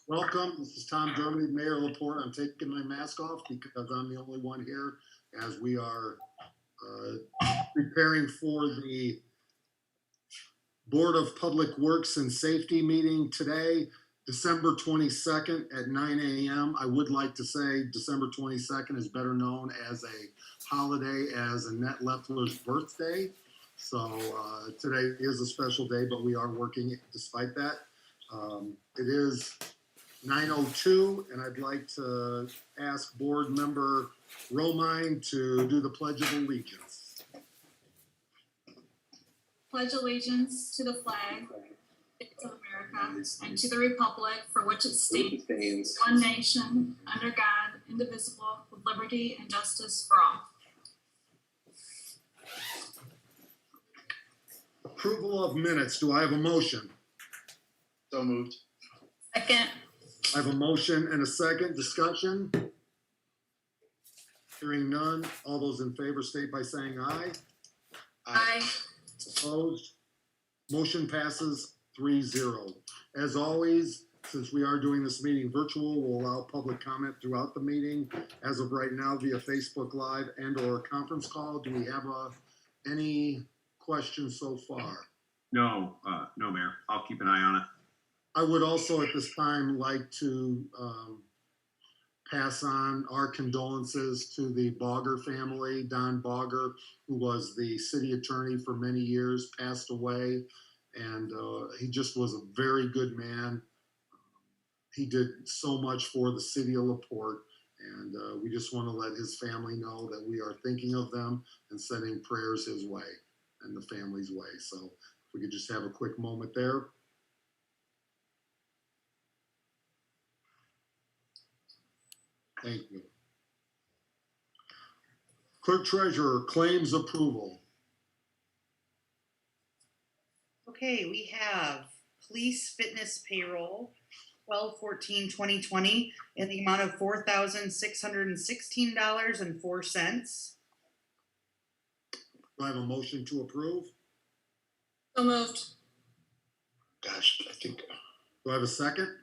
Welcome. This is Tom Germany, Mayor Laporte. I'm taking my mask off because I'm the only one here as we are preparing for the Board of Public Works and Safety meeting today, December 22nd at 9 a.m. I would like to say December 22nd is better known as a holiday as Annette Leffler's birthday. So today is a special day, but we are working despite that. It is 9:02, and I'd like to ask Board Member Romine to do the Pledge of Allegiance. Pledge allegiance to the flag of America and to the republic for which it stands, one nation, under God, indivisible, with liberty and justice for all. Approval of minutes. Do I have a motion? So moved. Second. I have a motion and a second. Discussion? Hearing none. All those in favor state by saying aye. Aye. Opposed? Motion passes 3-0. As always, since we are doing this meeting virtual, we'll allow public comment throughout the meeting. As of right now, via Facebook Live and or conference call. Do we have any questions so far? No, Mayor. I'll keep an eye on it. I would also at this time like to pass on our condolences to the Bogger family. Don Bogger, who was the city attorney for many years, passed away, and he just was a very good man. He did so much for the city of LaPorte, and we just want to let his family know that we are thinking of them and sending prayers his way and the family's way. So if we could just have a quick moment there. Thank you. Clerk Treasurer, claims approval. Okay, we have police fitness payroll 12/14/2020 in the amount of $4,616.04. Do I have a motion to approve? So moved. Gosh, I think, Do I have a second?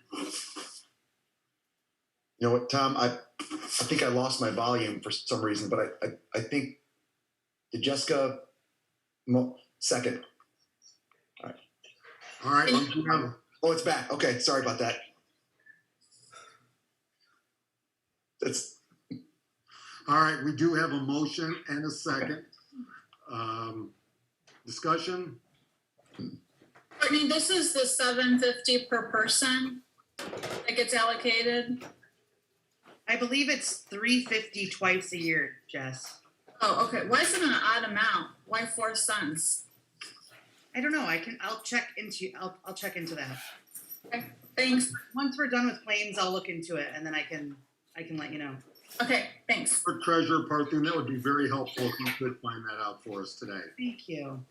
you know what, Tom, I think I lost my volume for some reason, but I think, did Jessica, second. All right. Oh, it's back. Okay, sorry about that. That's, All right, we do have a motion and a second. Discussion? Courtney, this is the $750 per person that gets allocated. I believe it's $350 twice a year, Jess. Oh, okay. Why is it an odd amount? Why 4 cents? I don't know. I'll check into that. Okay, thanks. Once we're done with claims, I'll look into it and then I can let you know. Okay, thanks. Clerk Treasurer Parthene, that would be very helpful if you could find that out for us today. Thank you.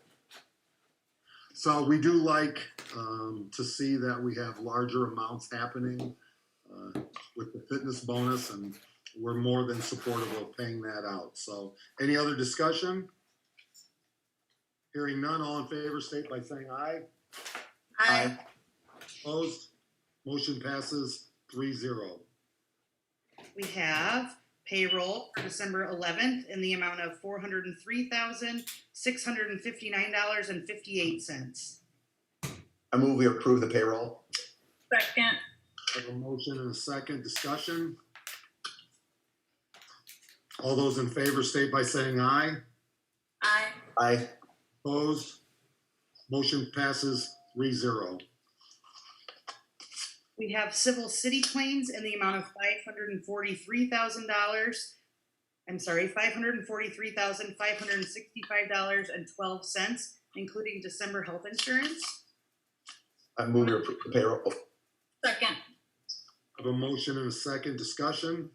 So we do like to see that we have larger amounts happening with the fitness bonus, and we're more than supportive of paying that out. So any other discussion? Hearing none, all in favor state by saying aye. Aye. Opposed? Motion passes 3-0. We have payroll for December 11th in the amount of $403,659.58. I move we approve the payroll. Second. I have a motion and a second. Discussion? All those in favor state by saying aye. Aye. Aye. Opposed? Motion passes 3-0. We have civil city claims in the amount of $543,565.12, including December health insurance. I move we approve the payroll. Oh, Second. I have a motion and a second. Discussion?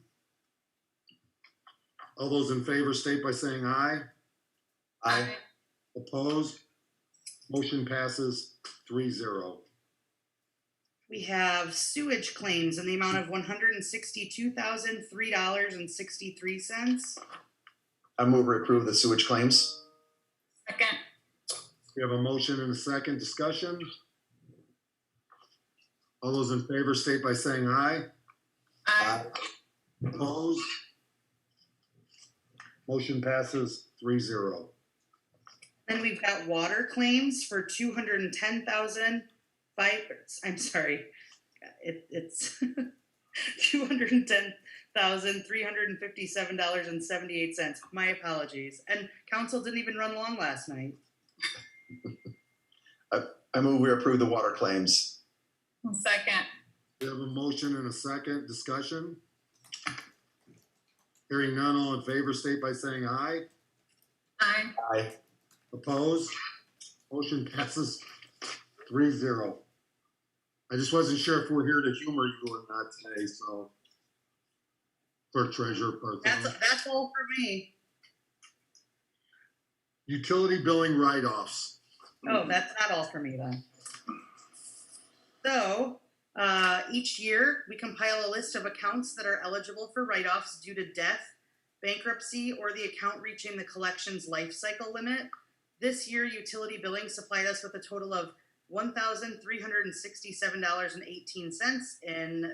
All those in favor state by saying aye. aye. Opposed? Motion passes 3-0. We have sewage claims in the amount of $162,003.63. I move we approve the sewage claims. Second. We have a motion and a second. Discussion? All those in favor state by saying aye. Aye. Opposed? Motion passes 3-0. Then we've got water claims for I'm sorry, it's $210,357.78. My apologies. And council didn't even run long last night. I move we approve the water claims. Second. We have a motion and a second. Discussion? Hearing none, all in favor state by saying aye. Aye. Aye. Opposed? Motion passes 3-0. I just wasn't sure if we're here to humor you or not today, so. Clerk Treasurer Porte. That's all for me. Utility billing write-offs. Oh, that's not all for me then. So, each year we compile a list of accounts that are eligible for write-offs due to death, bankruptcy, or the account reaching the collections life cycle limit. This year, utility billing supplied us with a total of $1,367.18 in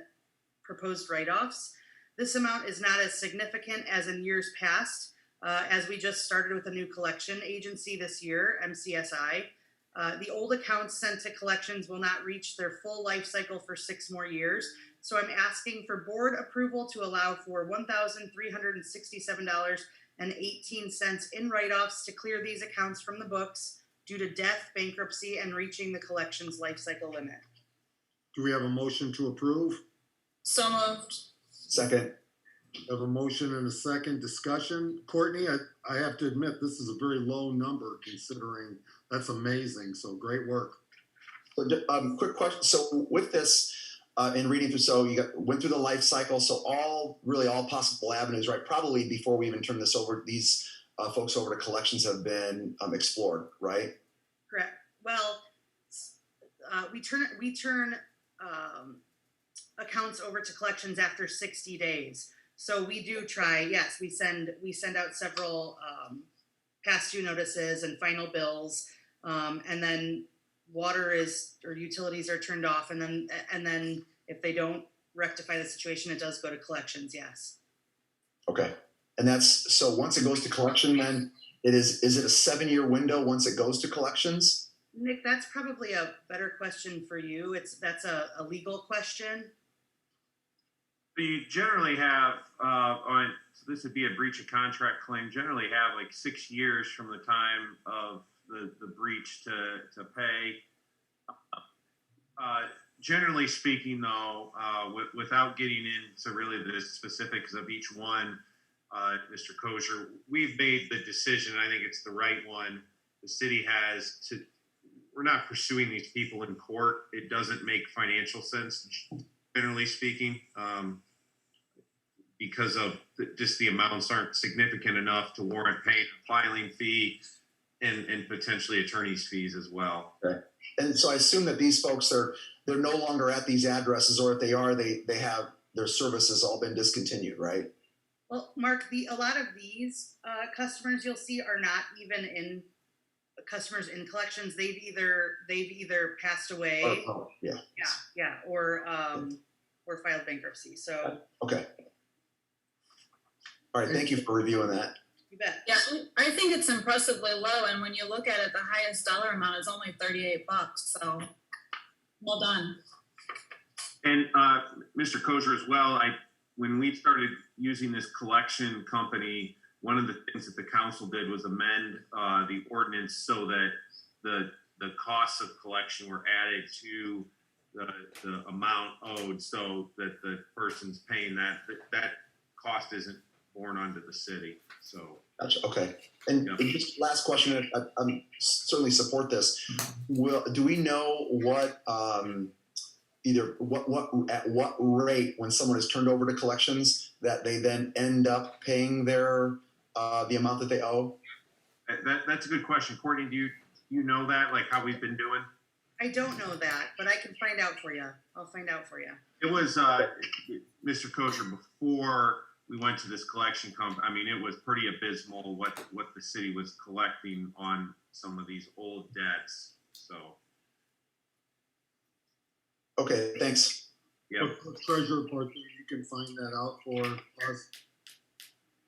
proposed write-offs. This amount is not as significant as in years past, as we just started with a new collection agency this year, MCSI. The old accounts sent to collections will not reach their full life cycle for 6 more years. So I'm asking for board approval to allow for $1,367.18 in write-offs to clear these accounts from the books due to death, bankruptcy, and reaching the collections life cycle limit. Do we have a motion to approve? So moved. Second. We have a motion and a second. Discussion? Courtney, I have to admit, this is a very low number considering that's amazing. So great work. So, quick question. So with this, in reading through, so you went through the life cycle. So all possible avenues, right? Probably before we even turn this over, these folks over to collections have been explored, right? Correct. Well, we turn accounts over to collections after 60 days. So we do try. Yes, we send out several past due notices and final bills, and then utilities are turned off, and then if they don't rectify the situation, it does go to collections. Yes. Okay. And that's, so once it goes to collection, then is it a 7-year window once it goes to collections? Nick, that's probably a better question for you. That's a legal question. You generally have, so this would be a breach of contract claim, generally have like 6 years from the time of the breach to pay. Generally speaking, though, without getting into really the specifics of each one, Mr. Kosher, we've made the decision. I think it's the right one. The city has to. We're not pursuing these people in court. It doesn't make financial sense, generally speaking, because of just the amounts aren't significant enough to warrant paying a filing fee and potentially attorney's fees as well. Okay. And so I assume that these folks they're no longer at these addresses, or if they are, they have their services all been discontinued, right? Well, Mark, a lot of these customers you'll see are not even in customers in collections. They've either passed away, or filed bankruptcy. So okay. All right. Thank you for reviewing that. You bet. Yeah, I think it's impressively low, and when you look at it, the highest dollar amount is only $38. So, well done. And Mr. Kosher as well, when we started using this collection company, one of the things that the council did was amend the ordinance so that the costs of collection were added to the amount owed, so that the person's paying that cost isn't borne onto the city. So gotcha. Okay. And just last question, I certainly support this. Do we know what at what rate, when someone is turned over to collections, that they then end up paying their the amount that they owe? That's a good question. Courtney, do you know that, like how we've been doing? I don't know that, but I can find out for you. I'll find out for you. It was Mr. Kosher, before we went to this collection company. I mean, it was pretty abysmal what the city was collecting on some of these old debts. So Okay, thanks. Yeah. Treasurer Porte, you can find that out for us.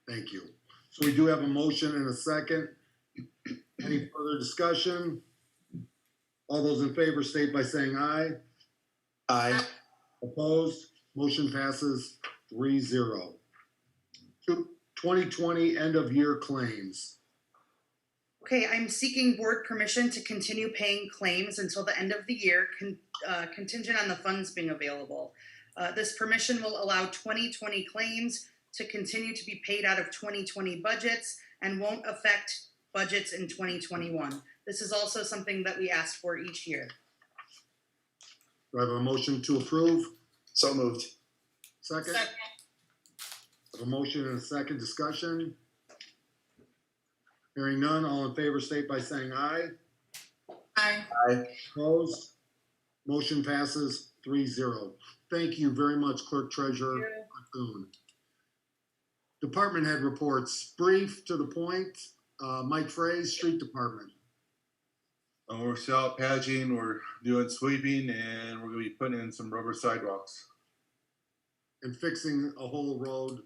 Thank you. So we do have a motion and a second. Any further discussion? All those in favor state by saying aye. Aye. Opposed? Motion passes 3-0. 2020 end of year claims. Okay, I'm seeking board permission to continue paying claims until the end of the year, contingent on the funds being available. This permission will allow 2020 claims to continue to be paid out of 2020 budgets and won't affect budgets in 2021. This is also something that we ask for each year. Do I have a motion to approve? So moved. Second? Second. I have a motion and a second. Discussion? Hearing none, all in favor state by saying aye. Aye. Aye. Opposed? Motion passes 3-0. Thank you very much, Clerk Treasurer Bethune. Department head reports, brief to the point. Mike Frey's Street Department. We're still out patching, we're doing sweeping, and we're gonna be putting in some rubber sidewalks. And fixing a whole road,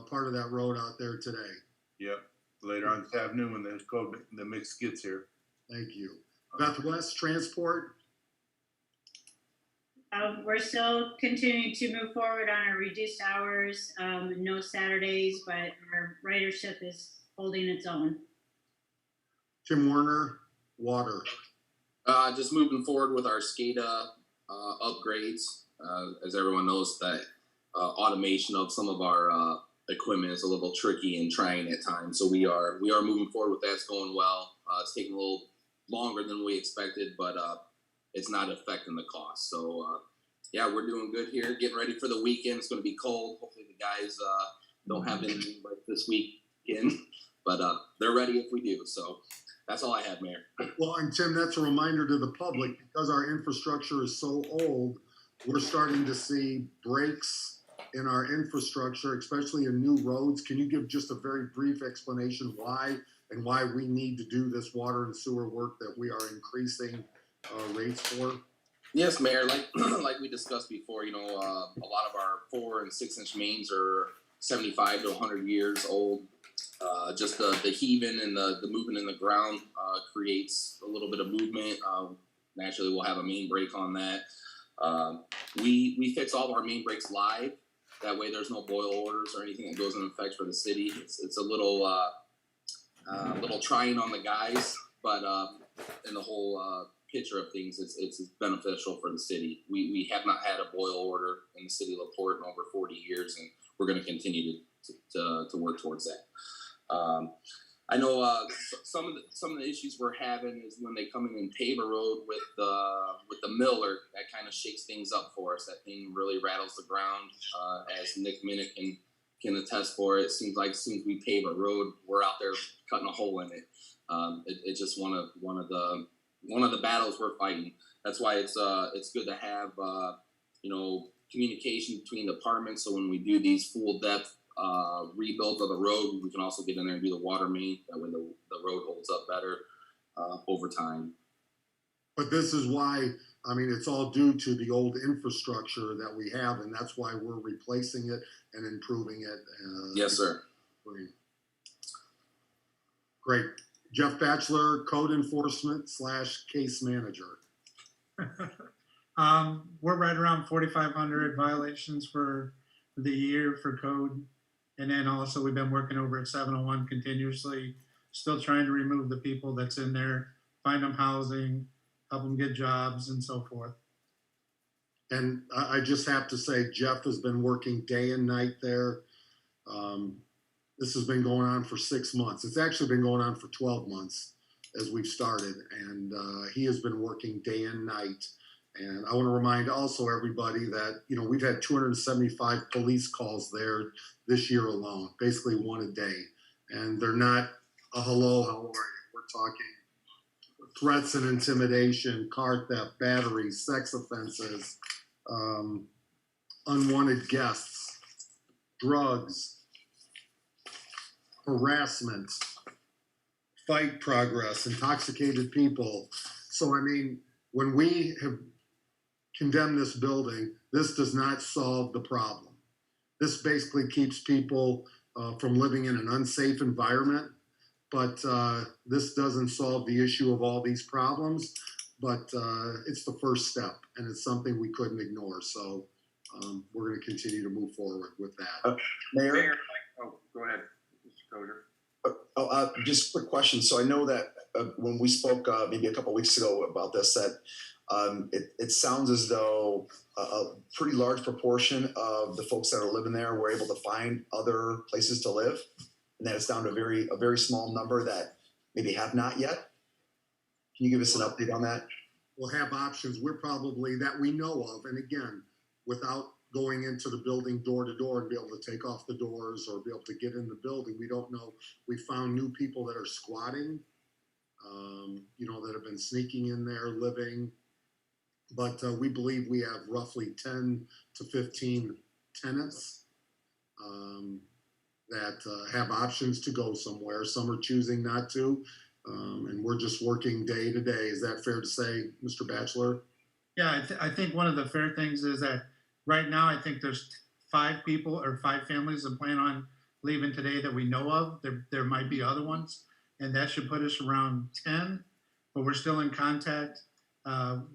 part of that road out there today. Yep, later on this afternoon when the mix gets here. Thank you. Beth West Transport. We're still continuing to move forward on our reduced hours, no Saturdays, but our ridership is holding its own. Tim Warner Water. Just moving forward with our SCADA upgrades. As everyone knows, that automation of some of our equipment is a little tricky and trying at times. So we are moving forward with that. It's going well. It's taking a little longer than we expected, but it's not affecting the cost. So yeah, we're doing good here. Getting ready for the weekend. It's going to be cold. Hopefully the guys don't have anything like this weekend, but they're ready if we do. So that's all I have, Mayor. Well, and Tim, that's a reminder to the public, because our infrastructure is so old, we're starting to see breaks in our infrastructure, especially in new roads. Can you give just a very brief explanation why and why we need to do this water and sewer work that we are increasing rates for? Yes, Mayor. Like we discussed before, a lot of our 4 and 6 inch mains are 75 to 100 years old. Just the heaving and the movement in the ground creates a little bit of movement. Naturally, we'll have a main break on that. We fix all of our main breaks live. That way, there's no boil orders or anything that goes in effect for the city. It's a little trying on the guys, but in the whole picture of things, it's beneficial for the city. We have not had a boil order in the city of LaPorte in over 40 years, and we're going to continue to work towards that. I know some of the issues we're having is when they come in and pave a road with the miller. That kind of shakes things up for us. That thing really rattles the ground. As Nick Minnick can attest for, it seems like as soon as we pave a road, we're out there cutting a hole in it. It's just one of the battles we're fighting. That's why it's good to have communication between departments. So when we do these full depth rebuild of the road, we can also get in there and do the water main. That way the road holds up better over time. But this is why, it's all due to the old infrastructure that we have, and that's why we're replacing it and improving it. Yes, sir. Great. Jeff Batchelor, Code Enforcement / Case Manager. We're right around 4,500 violations for the year for code. And then also we've been working over at 701 continuously, still trying to remove the people that's in there, find them housing, help them get jobs and so forth. And I just have to say, Jeff has been working day and night there. This has been going on for 6 months. It's actually been going on for 12 months as we've started. And he has been working day and night. And I want to remind also everybody that, we've had 275 police calls there this year alone, basically one a day. And they're not a hello, how are you? We're talking threats and intimidation, car theft, batteries, sex offenses, unwanted guests, drugs, harassment, fight progress, intoxicated people. So, when we have condemn this building, this does not solve the problem. This basically keeps people from living in an unsafe environment, but this doesn't solve the issue of all these problems, but it's the first step, and it's something we couldn't ignore. So we're going to continue to move forward with that. Mayor? Oh, go ahead, Mr. Koger. Just a quick question. So I know that when we spoke maybe a couple weeks ago about this, that it sounds as though a pretty large proportion of the folks that are living there were able to find other places to live, and that it's down to a very small number that maybe have not yet. Can you give us an update on that? We'll have options. We're probably, that we know of, and again, without going into the building door to door and be able to take off the doors or be able to get in the building, we don't know. We found new people that are squatting, that have been sneaking in there, living. But we believe we have roughly 10 to 15 tenants that have options to go somewhere. Some are choosing not to, and we're just working day to day. Is that fair to say, Mr. Batchelor? Yeah, I think one of the fair things is that right now I think there's 5 people or 5 families that plan on leaving today that we know of. There might be other ones, and that should put us around 10. But we're still in contact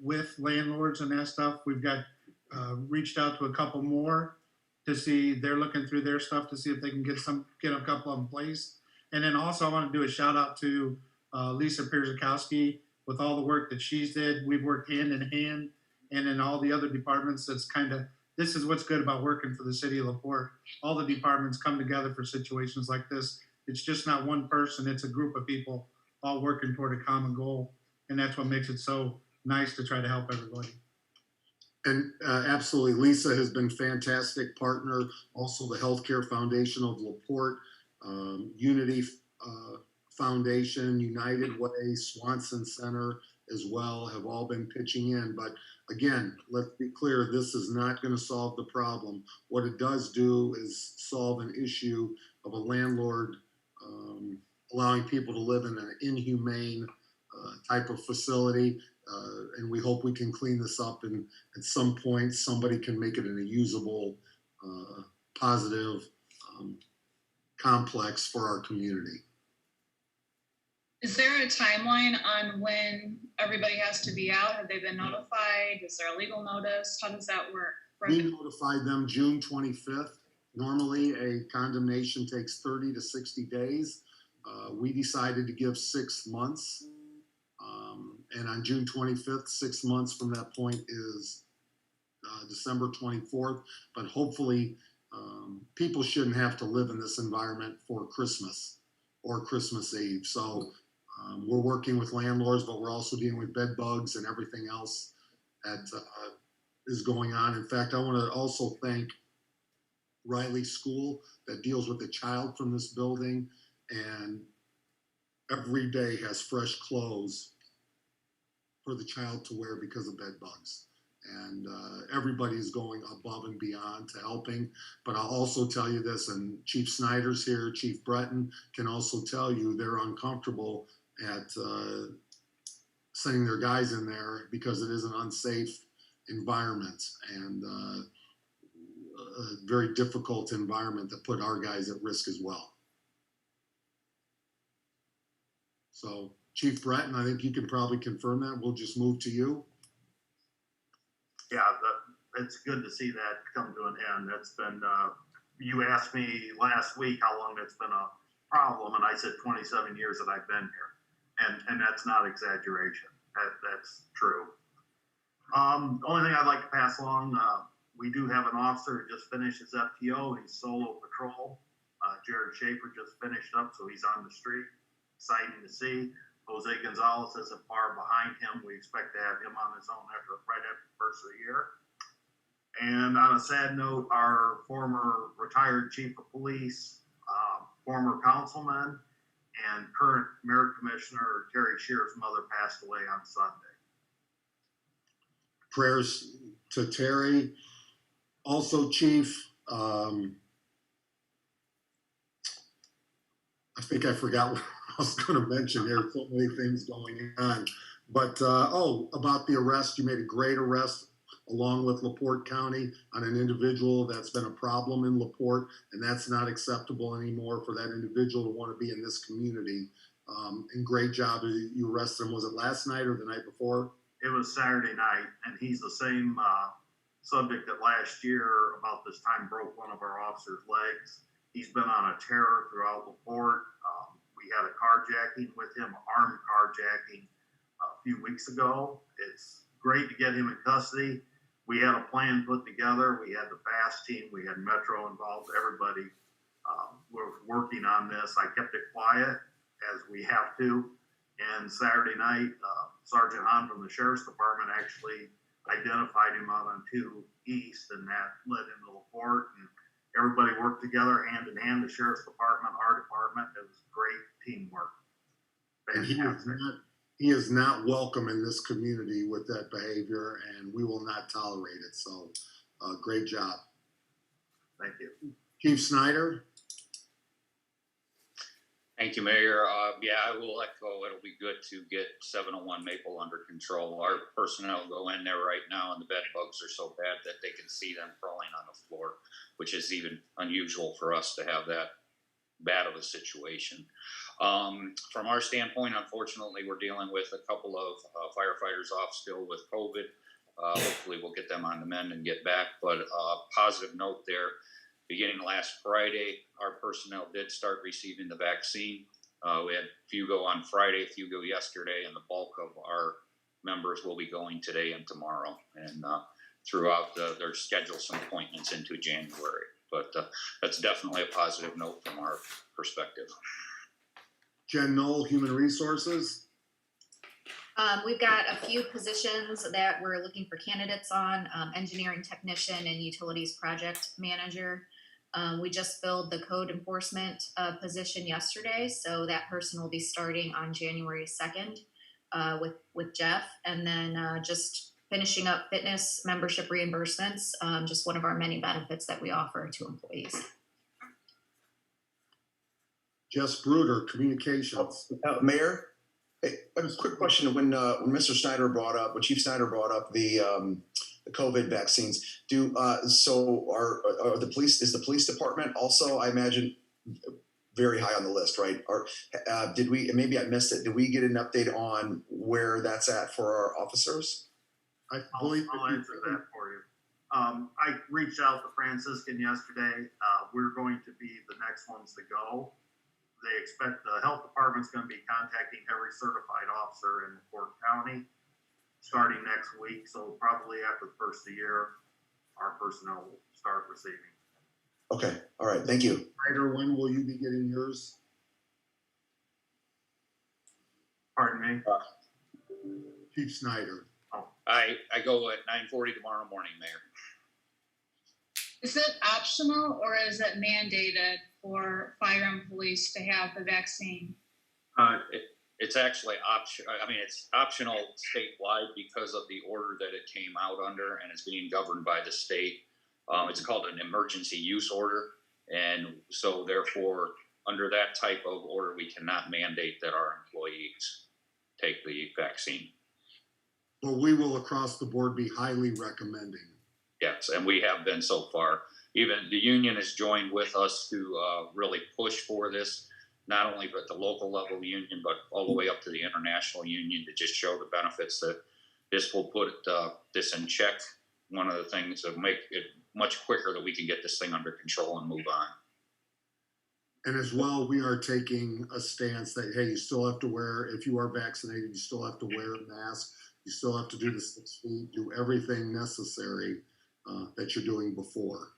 with landlords and that stuff. We've got reached out to a couple more to see, they're looking through their stuff to see if they can get a couple of them placed. And then also I want to do a shout out to Lisa Pierzakowski with all the work that she's did. We've worked hand in hand, and in all the other departments. That's this is what's good about working for the city of LaPorte. All the departments come together for situations like this. It's just not one person, it's a group of people all working toward a common goal. And that's what makes it so nice to try to help everybody. And absolutely, Lisa has been a fantastic partner. Also, the Healthcare Foundation of LaPorte, Unity Foundation, United Way, Swanson Center as well have all been pitching in. But again, let's be clear, this is not going to solve the problem. What it does do is solve an issue of a landlord allowing people to live in an inhumane type of facility. And we hope we can clean this up, and at some point somebody can make it in a usable, positive complex for our community. Is there a timeline on when everybody has to be out? Have they been notified? Is there a legal notice? How does that work? We notified them June 25th. Normally a condemnation takes 30 to 60 days. We decided to give 6 months. And on June 25th, 6 months from that point is December 24th. But hopefully people shouldn't have to live in this environment for Christmas or Christmas Eve. So we're working with landlords, but we're also dealing with bed bugs and everything else that is going on. In fact, I want to also thank Riley School that deals with the child from this building, and every day has fresh clothes for the child to wear because of bed bugs. And everybody's going above and beyond to helping. But I'll also tell you this, and Chief Snyder's here, Chief Breton can also tell you they're uncomfortable at sending their guys in there because it is an unsafe environment and a very difficult environment that put our guys at risk as well. So Chief Breton, I think you can probably confirm that. We'll just move to you. Yeah, it's good to see that come to an end. That's been, you asked me last week how long it's been a problem, and I said 27 years that I've been here. And that's not exaggeration. That's true. The only thing I'd like to pass along, we do have an officer who just finished his FTO. He's solo patrol. Jared Schaefer just finished up, so he's on the street. Exciting to see. Jose Gonzalez isn't far behind him. We expect to have him on his own right after the first of the year. And on a sad note, our former retired chief of police, former councilman, and current mayor commissioner Terry Shear's mother passed away on Sunday. Prayers to Terry. Also, Chief, I think I forgot what I was going to mention. There are so many things going on. But, about the arrest, you made a great arrest along with LaPorte County on an individual that's been a problem in LaPorte, and that's not acceptable anymore for that individual to want to be in this community. And great job. You arrested him, was it last night or the night before? It was Saturday night, and he's the same subject that last year about this time broke one of our officers' legs. He's been on a terror throughout LaPorte. We had a carjacking with him, armed carjacking, a few weeks ago. It's great to get him in custody. We had a plan put together. We had the FAST team. We had Metro involved. Everybody was working on this. I kept it quiet, as we have to. And Saturday night, Sergeant Hahn from the Sheriff's Department actually identified him out on 2 East, and that led into LaPorte. And everybody worked together hand in hand, the Sheriff's Department, our department. It was great teamwork. And Fantastic. he is not welcome in this community with that behavior, and we will not tolerate it. So great job. Thank you. Chief Snyder? Thank you, Mayor. Yeah, I will echo. It'll be good to get 701 Maple under control. Our personnel go in there right now, and the bed bugs are so bad that they can see them crawling on the floor, which is even unusual for us to have that bad of a situation. From our standpoint, unfortunately, we're dealing with a couple of firefighters off still with COVID. Hopefully, we'll get them on the mend and get back. But positive note there. Beginning last Friday, our personnel did start receiving the vaccine. We had a few go on Friday, a few go yesterday, and the bulk of our members will be going today and tomorrow. And throughout, their schedule some appointments into January. But that's definitely a positive note from our perspective. Jen Knoll, Human Resources. We've got a few positions that we're looking for candidates on, engineering technician and utilities project manager. We just filled the code enforcement position yesterday, so that person will be starting on January 2nd with Jeff, and then just finishing up fitness membership reimbursements, just one of our many benefits that we offer to employees. Jess Bruder, Communications. Mayor, hey, a quick question. When Mr. Snyder brought up, when Chief Snyder brought up the COVID vaccines, are the police? Is the police department also, I imagine, very high on the list, right? Or did we? Maybe I missed it. Did we get an update on where that's at for our officers? I'll answer that for you. I reached out to Franciscan yesterday. We're going to be the next ones to go. They expect the health department's going to be contacting every certified officer in Porte County starting next week. So probably after the first of the year, our personnel will start receiving. Okay. All right. Thank you. Snyder, when will you be getting yours? Pardon me? Chief Snyder. I go at 9:40 tomorrow morning, Mayor. Is it optional or is it mandated for fire and police to have the vaccine? It's actually it's optional statewide because of the order that it came out under, and it's being governed by the state. It's called an emergency use order, and so therefore, under that type of order, we cannot mandate that our employees take the vaccine. Well, we will across the board be highly recommending. Yes, and we have been so far. Even the union has joined with us to really push for this, not only at the local level union, but all the way up to the international union to just show the benefits that this will put this in check. One of the things that make it much quicker that we can get this thing under control and move on. And as well, we are taking a stance that, hey, you still have to wear, if you are vaccinated, you still have to wear a mask. You still have to do the 6 feet, do everything necessary that you're doing before.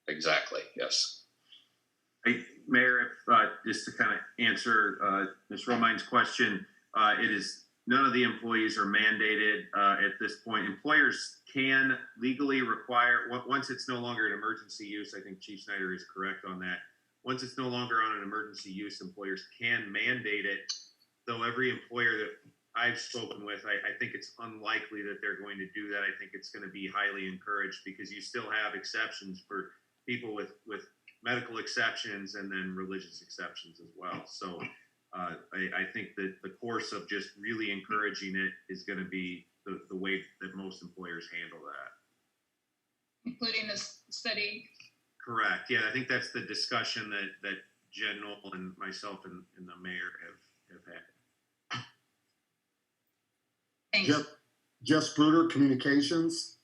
Exactly, yes. Hey, Mayor, if just to kind of answer Ms. Romine's question, it is none of the employees are mandated at this point. Employers can legally require, once it's no longer an emergency use, I think Chief Snyder is correct on that. Once it's no longer on an emergency use, employers can mandate it, though every employer that I've spoken with, I think it's unlikely that they're going to do that. I think it's going to be highly encouraged because you still have exceptions for people with medical exceptions and then religious exceptions as well. So I think that the course of just really encouraging it is going to be the way that most employers handle that. including the city. Correct. Yeah, I think that's the discussion that Jen Knoll and myself and the mayor have had. Thanks. Jeff Spruder, Communications.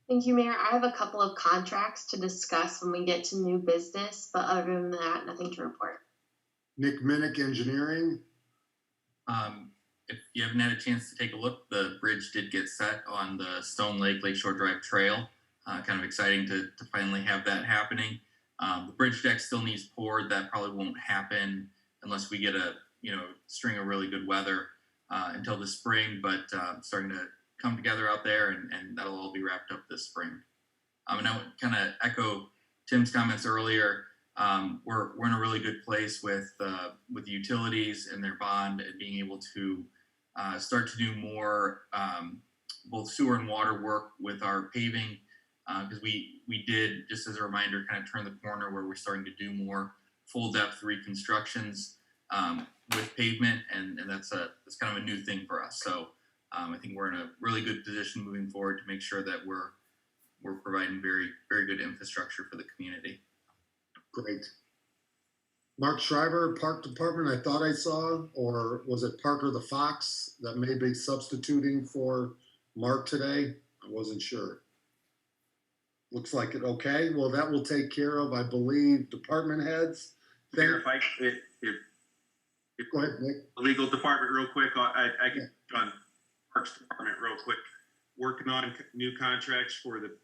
Thank you, Mayor. I have a couple of contracts to discuss when we get to new business, but other than that, nothing to report. Nick Minnick, Engineering. If you haven't had a chance to take a look, the bridge did get set on the Stone Lake Lakeshore Drive Trail. Kind of exciting to finally have that happening. The bridge deck still needs poured. That probably won't happen unless we get a string of really good weather until the spring, but starting to come together out there, and that'll all be wrapped up this spring. And I would kind of echo Tim's comments earlier. We're in a really good place with the utilities and their bond and being able to start to do more both sewer and water work with our paving, because we did, just as a reminder, kind of turn the corner where we're starting to do more full depth reconstructions with pavement, and that's kind of a new thing for us. So I think we're in a really good position moving forward to make sure that we're providing very, very good infrastructure for the community. Great. Mark Schreiber, Park Department, I thought I saw, or was it Parker the Fox that may be substituting for Mark today? I wasn't sure. Looks like it. Okay, well, that will take care of, I believe, department heads. Mayor, if Go ahead, Nick. legal department real quick, I can on Parks Department real quick. Working on new contracts for the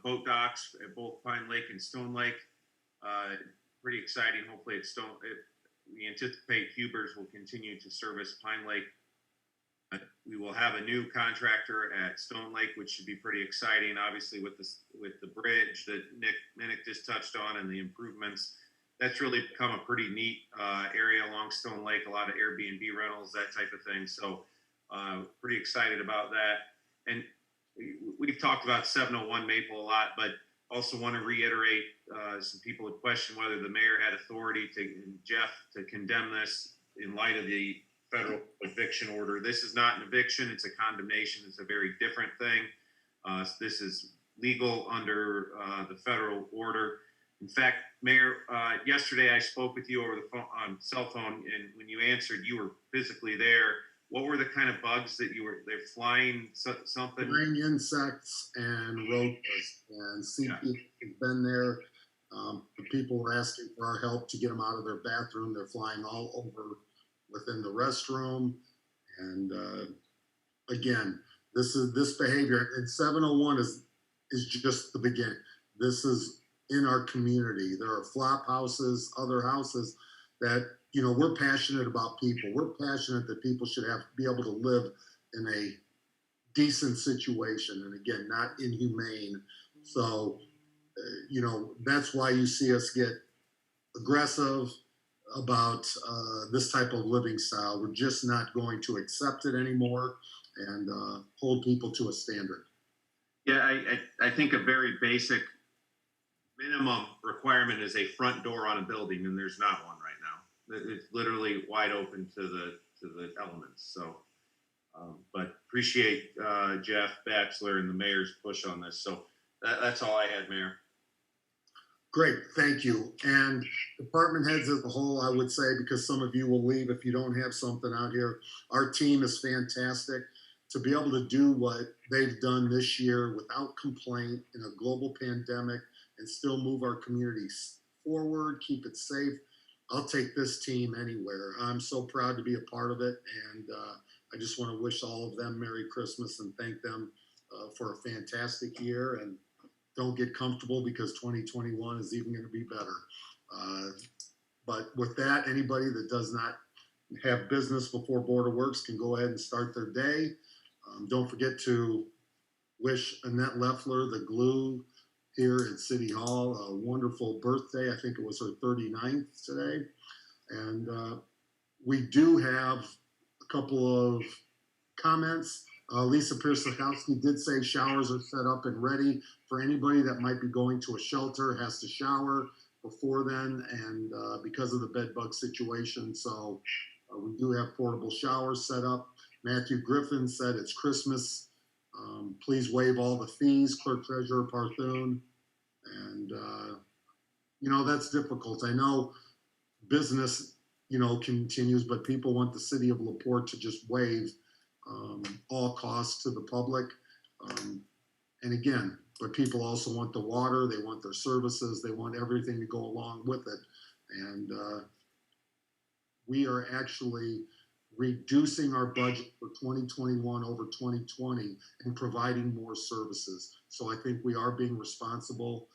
boat docks at both Pine Lake and Stone Lake. Pretty exciting. Hopefully we anticipate Hubers will continue to service Pine Lake. We will have a new contractor at Stone Lake, which should be pretty exciting. Obviously, with the bridge that Nick Minnick just touched on and the improvements, that's really become a pretty neat area along Stone Lake. A lot of Airbnb rentals, that type of thing. So, pretty excited about that. And we've talked about 701 Maple a lot, but also want to reiterate, some people would question whether the mayor had authority to condemn this in light of the federal eviction order. This is not an eviction, it's a condemnation. It's a very different thing. This is legal under the federal order. In fact, Mayor, yesterday I spoke with you over the phone, on cell phone, and when you answered, you were physically there. What were the kind of bugs that they're flying something? Flying insects and roaches, and CP has been there. The people were asking for our help to get them out of their bathroom. They're flying all over within the restroom. And again, this behavior, and 701 is just the beginning. This is in our community. There are flop houses, other houses that, we're passionate about people. We're passionate that people should be able to live in a decent situation, and again, not inhumane. So, that's why you see us get aggressive about this type of living style. We're just not going to accept it anymore and hold people to a standard. Yeah, I think a very basic minimum requirement is a front door on a building, and there's not one right now. It's literally wide open to the elements. So, but appreciate Jeff Batchelor and the mayor's push on this. So that's all I had, Mayor. Great, thank you. And department heads as a whole, I would say, because some of you will leave if you don't have something out here, our team is fantastic. To be able to do what they've done this year without complaint in a global pandemic and still move our communities forward, keep it safe, I'll take this team anywhere. I'm so proud to be a part of it, and I just want to wish all of them Merry Christmas and thank them for a fantastic year. And don't get comfortable, because 2021 is even going to be better. But with that, anybody that does not have business before Board of Works can go ahead and start their day. Don't forget to wish Annette Leffler, the glue here at City Hall, a wonderful birthday. I think it was her 39th today. And we do have a couple of comments. Lisa Pierce-Sakowski did say showers are set up and ready for anybody that might be going to a shelter, has to shower before then, and because of the bed bug situation. So we do have portable showers set up. Matthew Griffin said it's Christmas. Please waive all the fees, Clerk Treasurer Parthune. And, that's difficult. I know business, continues, but people want the city of LaPorte to just waive all costs to the public. And again, but people also want the water, they want their services, they want everything to go along with it. And we are actually reducing our budget for 2021 over 2020 and providing more services. So I think we are being responsible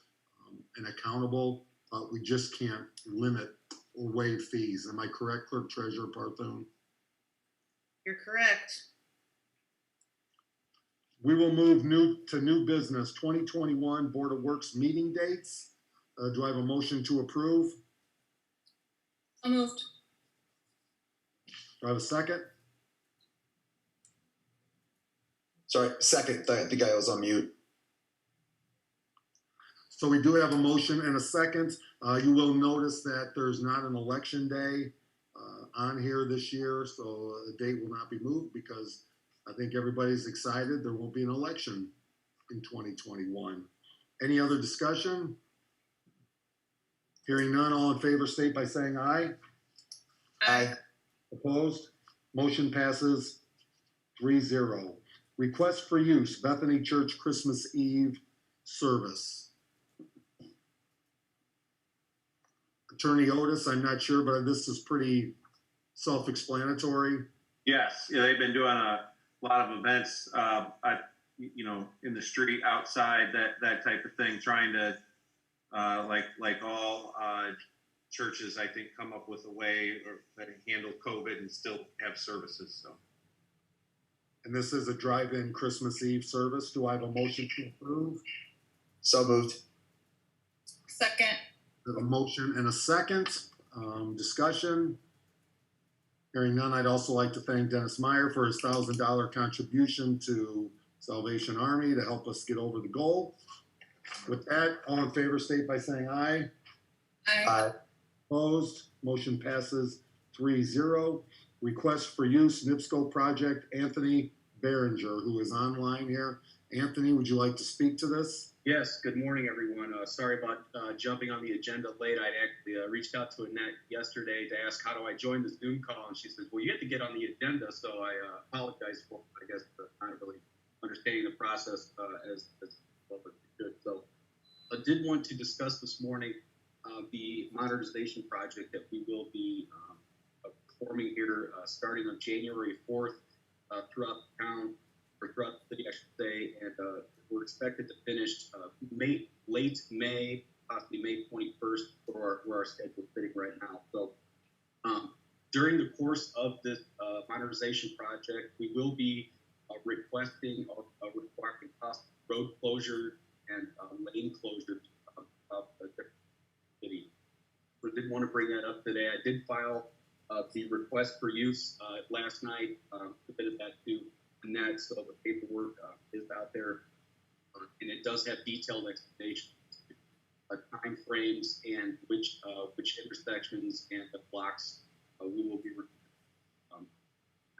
and accountable, but we just can't limit or waive fees. Am I correct, Clerk Treasurer Parthone? You're correct. We will move to new business, 2021 Board of Works meeting dates. Do I have a motion to approve? So moved. Do I have a second? Sorry, second. I think I was on mute. So we do have a motion and a second. You will notice that there's not an election day on here this year, so the date will not be moved because I think everybody's excited. There won't be an election in 2021. Any other discussion? Hearing none, all in favor state by saying aye. Aye. Opposed? Motion passes 3-0. Request for use, Bethany Church Christmas Eve service. Attorney Otis, I'm not sure, but this is pretty self-explanatory. Yes, yeah, they've been doing a lot of events, in the street, outside, that type of thing, trying to, like all churches, I think, come up with a way that handle COVID and still have services. So. And this is a drive-in Christmas Eve service. Do I have a motion to approve? So moved. Second. We have a motion and a second. Discussion. Hearing none, I'd also like to thank Dennis Meyer for his $1,000 contribution to Salvation Army to help us get over the goal. With that, all in favor state by saying aye. Aye. Aye. Opposed? Motion passes 3-0. Request for use, NIPSCO project, Anthony Behringer, who is online here. Anthony, would you like to speak to this? Yes, good morning, everyone. Sorry about jumping on the agenda late. I actually reached out to Annette yesterday to ask how do I join the Zoom call, and she says, well, you have to get on the agenda, so I apologize for, I guess, not really understanding the process as well as we should. So I did want to discuss this morning the modernization project that we will be performing here starting on January 4th throughout the town, or throughout the city, I should say, and we're expected to finish late May, possibly May 21st, for where our schedule is sitting right now. So during the course of this modernization project, we will be requesting or requiring cost road closure and lane closures of the city. So I did want to bring that up today. I did file the request for use last night, submitted that to Annette, so the paperwork is out there, and it does have detailed explanations, time frames, and which intersections and the blocks we will be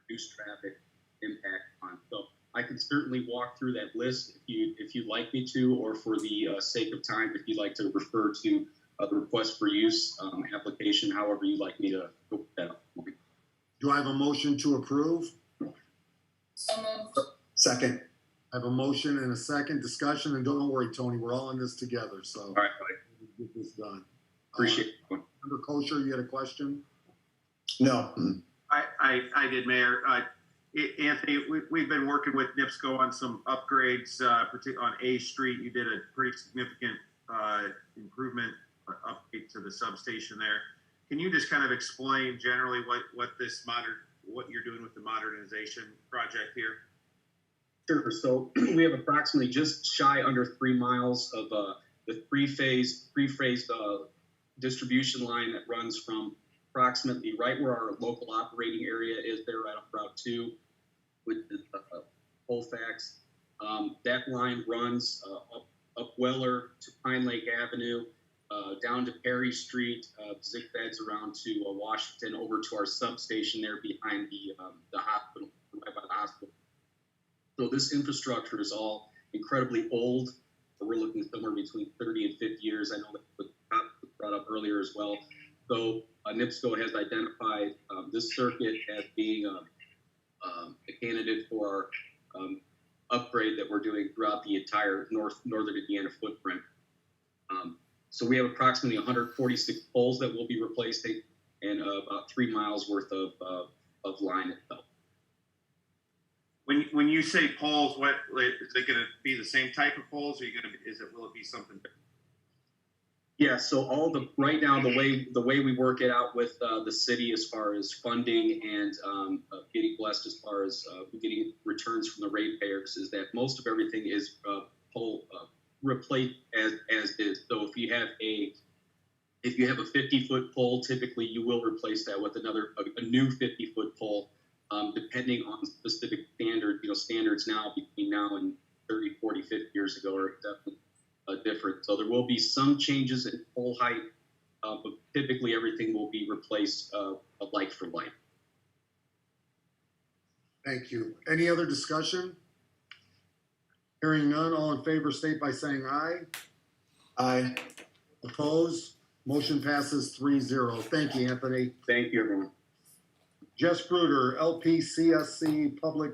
reduce traffic impact on. So I can certainly walk through that list if you'd like me to, or for the sake of time, if you'd like to refer to the request for use application, however you'd like me to go with that. Do I have a motion to approve? So moved. Second. I have a motion and a second. Discussion, and don't worry, Tony, we're all in this together, so. All right, buddy. Get this done. Appreciate it. Member Kosher, you had a question? No. I did, Mayor. Anthony, we've been working with NIPSCO on some upgrades, particularly on A Street. You did a pretty significant improvement update to the substation there. Can you just kind of explain generally what you're doing with the modernization project here? Sure. So we have approximately just shy under 3 miles of the three-phase distribution line that runs from approximately right where our local operating area is there, right off Route 2, with the Colfax. That line runs up Weller to Pine Lake Avenue, down to Perry Street, zigzags around to Washington, over to our substation there behind the hospital, right by the hospital. So this infrastructure is all incredibly old. we're looking somewhere between 30 and 50 years. I know that was brought up earlier as well. So NIPSCO has identified this circuit as being a candidate for our upgrade that we're doing throughout the entire northern Indiana footprint. So we have approximately 146 poles that we'll be replacing and about 3 miles worth of line itself. When you say poles, what is it going to be? The same type of poles, or will it be something different? Yeah, so right now the way we work it out with the city as far as funding and getting blessed as far as getting returns from the ratepayers is that most of everything is pole replaced as is. So if you have a 50-foot pole, typically you will replace that with a new 50-foot pole, depending on specific standards now between now and 30, 40, 50 years ago are definitely different. So there will be some changes in pole height, but typically everything will be replaced like for like. Thank you. Any other discussion? Hearing none, all in favor state by saying aye. Aye. Opposed? Motion passes 3-0. Thank you, Anthony. Thank you, everyone. Jess Bruder, LPCSC Public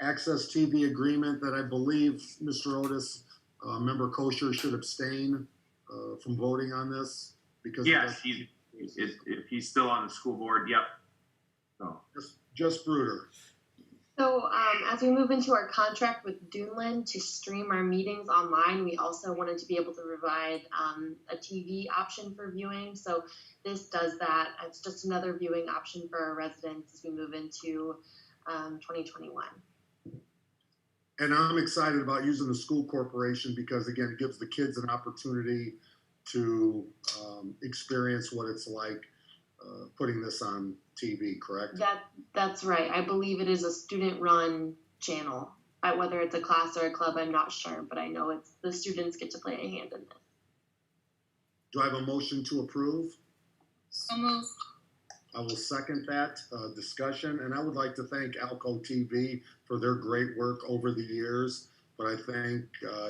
Access TV Agreement that I believe Mr. Otis, Member Kosher, should abstain from voting on this because yes, if he's still on the school board. Yep. So Jess Bruder. So as we move into our contract with Duneland to stream our meetings online, we also wanted to be able to provide a TV option for viewing. So this does that. It's just another viewing option for our residents as we move into 2021. And I'm excited about using the school corporation because, again, it gives the kids an opportunity to experience what it's like putting this on TV, correct? That's right. I believe it is a student-run channel. Whether it's a class or a club, I'm not sure, but I know it's the students get to play a hand in this. Do I have a motion to approve? So moved. I will second that discussion, and I would like to thank Alco TV for their great work over the years. But I think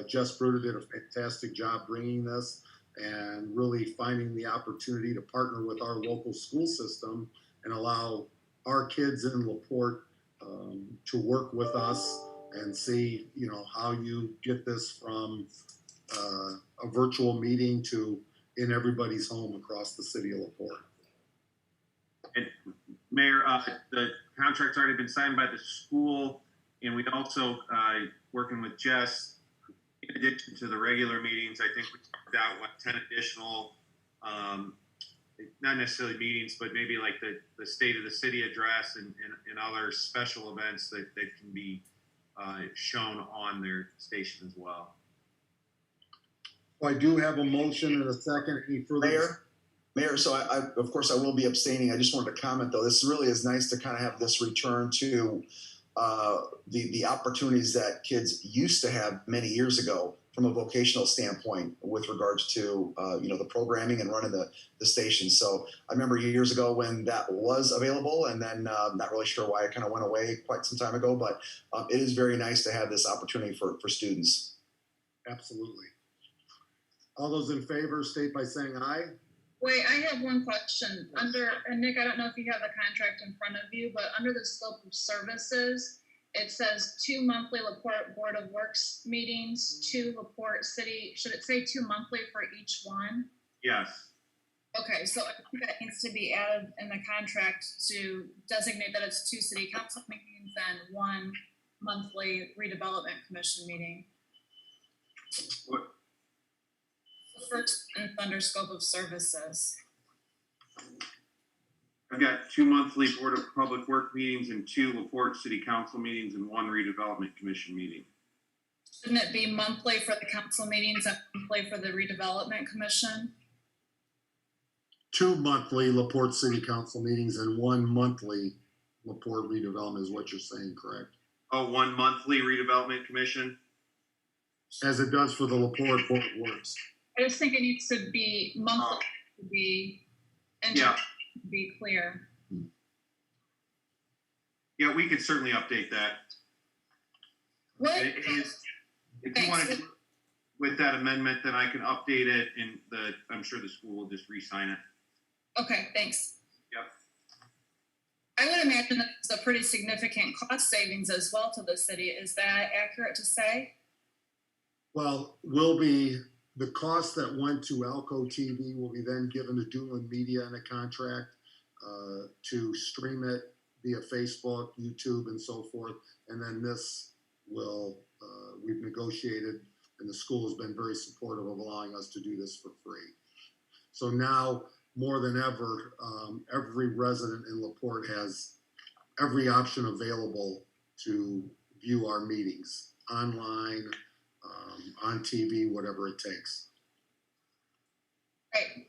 Jess Bruder did a fantastic job bringing this and really finding the opportunity to partner with our local school system and allow our kids in LaPorte to work with us and see, how you get this from a virtual meeting to in everybody's home across the city of LaPorte. And Mayor, the contract's already been signed by the school, and we also working with Jess. In addition to the regular meetings, I think we talked out 10 additional, not necessarily meetings, but maybe like the state of the city address and other special events that can be shown on their station as well. Well, I do have a motion and a second. Any further? Mayor, so I of course I will be abstaining. I just wanted to comment though. This really is nice to kind of have this return to the opportunities that kids used to have many years ago from a vocational standpoint with regards to the programming and running the station. So I remember years ago when that was available, and then not really sure why it kind of went away quite some time ago. But it is very nice to have this opportunity for students. Absolutely. All those in favor state by saying aye. Wait, I have one question. And Nick, I don't know if you have the contract in front of you, but under the scope of services, it says 2 monthly LaPorte Board of Works meetings, 2 LaPorte City. Should it say 2 monthly for each one? Yes. Okay, so I think that needs to be added in the contract to designate that it's 2 city council meetings and 1 monthly redevelopment commission meeting. What? First, under scope of services. I've got 2 monthly Board of Public Work meetings and 2 LaPorte City Council meetings and 1 redevelopment commission meeting. Shouldn't it be monthly for the council meetings and monthly for the redevelopment commission? 2 monthly LaPorte City Council meetings and 1 monthly LaPorte redevelopment is what you're saying, correct? Oh, 1 monthly redevelopment commission? As it does for the LaPorte Board of Works. I just think it needs to be monthly to be to be clear. Yeah, we could certainly update that. What? If you want to, with that amendment, then I can update it, and I'm sure the school will just re-sign it. Okay, thanks. Yep. I would imagine that it's a pretty significant cost savings as well to the city. Is that accurate to say? Well, the cost that went to Alco TV will be then given to Doolin Media in a contract to stream it via Facebook, YouTube, and so forth. And then this will, we've negotiated, and the school has been very supportive of allowing us to do this for free. So now, more than ever, every resident in LaPorte has every option available to view our meetings online, on TV, whatever it takes. Right.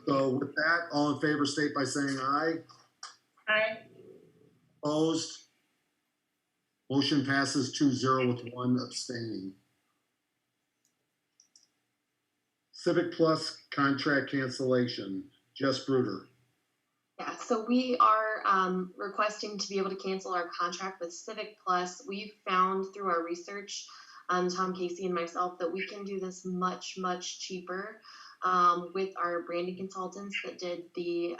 So with that, all in favor state by saying aye. Aye. Opposed? Motion passes 2-0 with one abstaining. Civic Plus contract cancellation. Jess Bruder. Yeah, so we are requesting to be able to cancel our contract with Civic Plus. We've found through our research, Tom Casey and myself, that we can do this much, much cheaper with our branding consultants that did the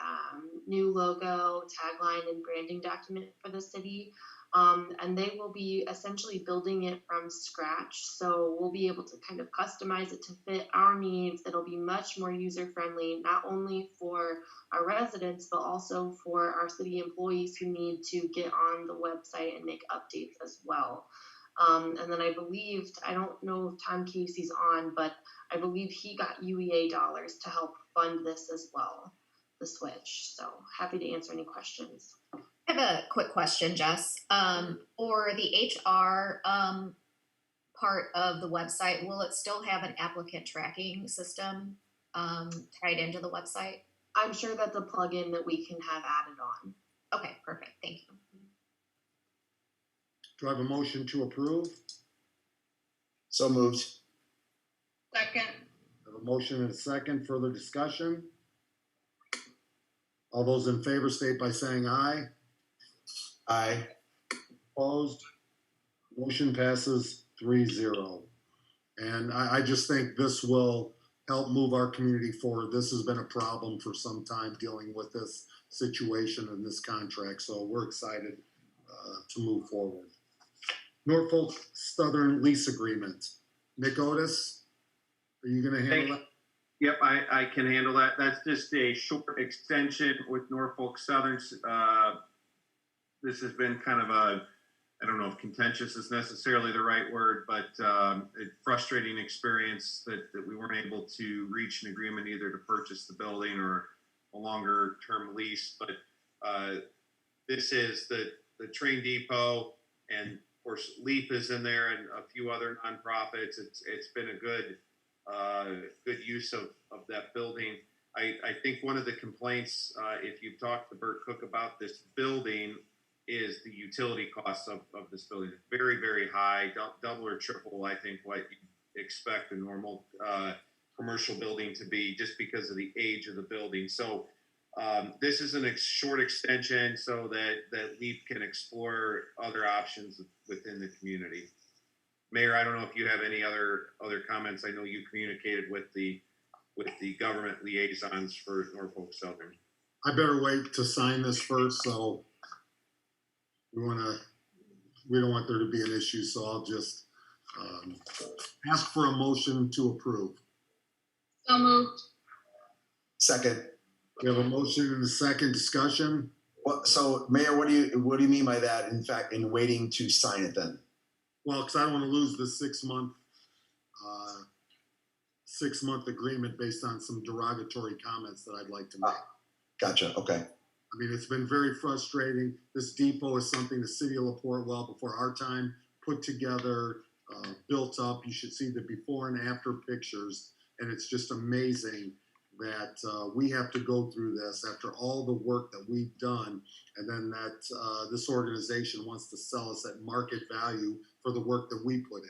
new logo, tagline, and branding document for the city. And they will be essentially building it from scratch. So we'll be able to kind of customize it to fit our needs. It'll be much more user-friendly, not only for our residents, but also for our city employees who need to get on the website and make updates as well. And then I don't know if Tom Casey's on, but I believe he got UEA dollars to help fund this as well, the switch. So happy to answer any questions. I have a quick question, Jess. For the HR part of the website, will it still have an applicant tracking system tied into the website? I'm sure that's a plugin that we can have added on. Okay, perfect. Thank you. Do I have a motion to approve? So moved. Second. I have a motion and a second. Further discussion? All those in favor state by saying aye. Aye. Opposed? Motion passes 3-0. And I just think this will help move our community forward. This has been a problem for some time, dealing with this situation and this contract. So we're excited to move forward. Norfolk Southern lease agreement. Nick Otis, are you going to handle that? Yep, I can handle that. That's just a short extension with Norfolk Southern. This has been kind of I don't know if contentious is necessarily the right word, but a frustrating experience that we weren't able to reach an agreement either to purchase the building or a longer term lease. But this is the train depot, and of course Leap is in there and a few other nonprofits. It's been a good use of that building. I think one of the complaints, if you talk to Bert Cook about this building, is the utility costs of this building. It's very, very high, double or triple, I think, what you expect a normal commercial building to be, just because of the age of the building. So this is a short extension so that LEAP can explore other options within the community. Mayor, I don't know if you have any other comments. I know you communicated with the government liaisons for Norfolk Southern. I better wait to sign this first, so we don't want there to be an issue, so I'll just ask for a motion to approve. So moved. Second. We have a motion and a second. Discussion. Well, so Mayor, what do you mean by that? In fact, in waiting to sign it then? Well, because I don't want to lose the 6 month agreement based on some derogatory comments that I'd like to make. Gotcha. Okay. I mean, it's been very frustrating. This depot is something the city of LaPorte, well before our time, put together, built up. You should see the before and after pictures. And it's just amazing that we have to go through this after all the work that we've done. And then that this organization wants to sell us at market value for the work that we put in.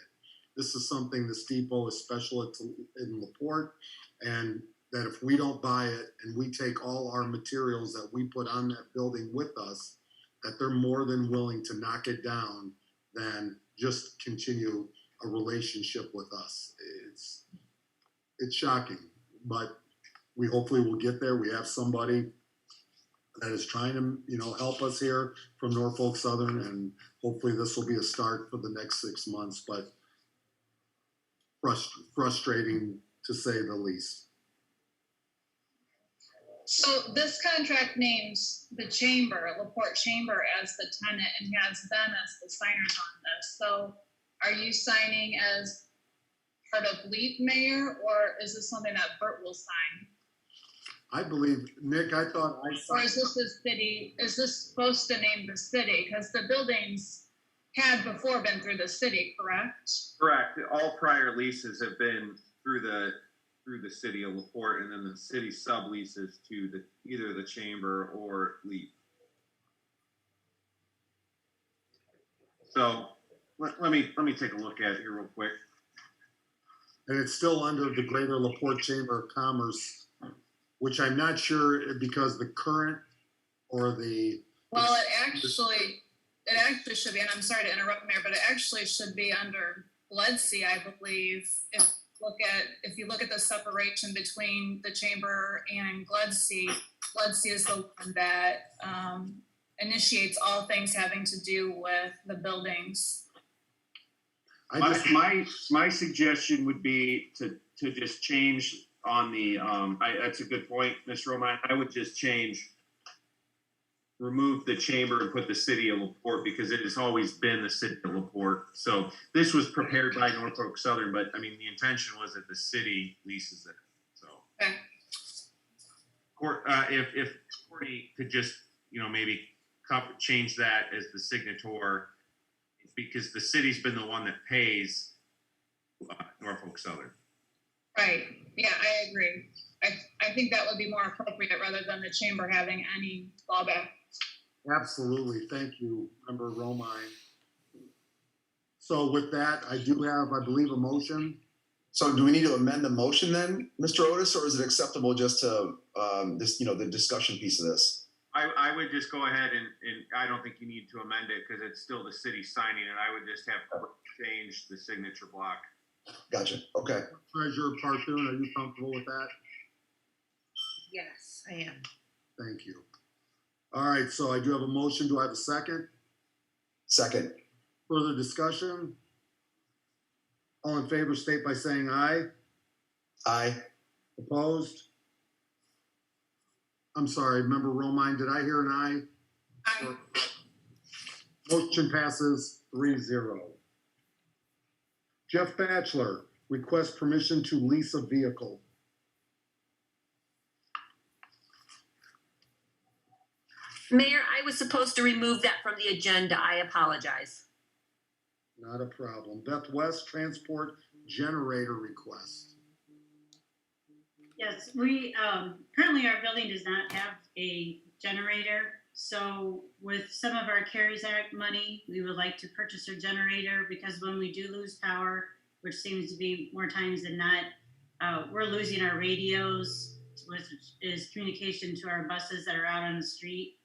This is something, this depot is special in LaPorte, and that if we don't buy it and we take all our materials that we put on that building with us, that they're more than willing to knock it down than just continue a relationship with us. It's shocking, but we hopefully will get there. We have somebody that is trying to, help us here from Norfolk Southern, and hopefully this will be a start for the next 6 months, but frustrating to say the least. So this contract names the chamber, LaPorte Chamber, as the tenant and has them as the signers on this. So are you signing as part of LEAP, Mayor, or is this something that Bert will sign? I believe, Nick, I thought I Or is this the city, is this supposed to name the city? Because the buildings had before been through the city, correct? Correct. All prior leases have been through the city of LaPorte, and then the city subleases to either the chamber or LEAP. So let me take a look at it here real quick. And it's still under the Greater LaPorte Chamber of Commerce, which I'm not sure because the current or the. Well, it actually should be, and I'm sorry to interrupt, Mayor, but it actually should be under Ledsey, I believe. If you look at the separation between the chamber and Ledsey is the one that initiates all things having to do with the buildings. My suggestion would be to just change on the that's a good point, Mr. Romine. I would just remove the chamber and put the city of LaPorte, because it has always been the city of LaPorte. So this was prepared by Norfolk Southern, but I mean the intention was that the city leases it. So okay. If Courtney could just maybe change that as the signator, because the city's been the one that pays Norfolk Southern. Right. Yeah, I agree. I think that would be more appropriate rather than the chamber having any clawback. Absolutely. Thank you, Member Romine. So with that, I do have, I believe, a motion. So do we need to amend the motion then, Mr. Otis, or is it acceptable just to the discussion piece of this? I would just go ahead and I don't think you need to amend it because it's still the city signing it. I would just have to change the signature block. Gotcha. Okay. Treasurer Partoon, are you comfortable with that? Yes, I am. Thank you. All right, so I do have a motion. Do I have a second? Second. Further discussion? All in favor state by saying aye. Aye. Opposed? I'm sorry, Member Romine, did I hear an aye? Aye. Motion passes 3-0. Jeff Batchelor, request permission to lease a vehicle. Mayor, I was supposed to remove that from the agenda. I apologize. Not a problem. Beth West, transport generator request. Yes, we, currently our building does not have a generator. So with some of our CARES Act money, we would like to purchase a generator because when we do lose power, which seems to be more times than not, we're losing our radios, which is communication to our buses that are out on the street,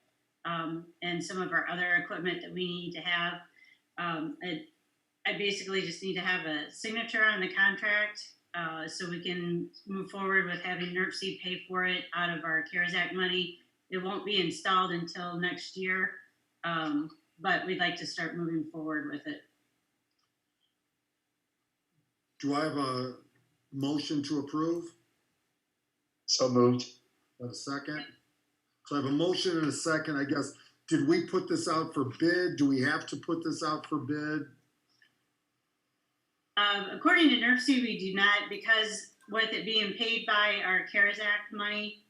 and some of our other equipment that we need to have. I basically just need to have a signature on the contract so we can move forward with having NERC pay for it out of our CARES Act money. It won't be installed until next year, but we'd like to start moving forward with it. Do I have a motion to approve? So moved. A second? So I have a motion and a second, I guess. Did we put this out for bid? Do we have to put this out for bid? According to NERC, we do not, because with it being paid by our CARES Act money,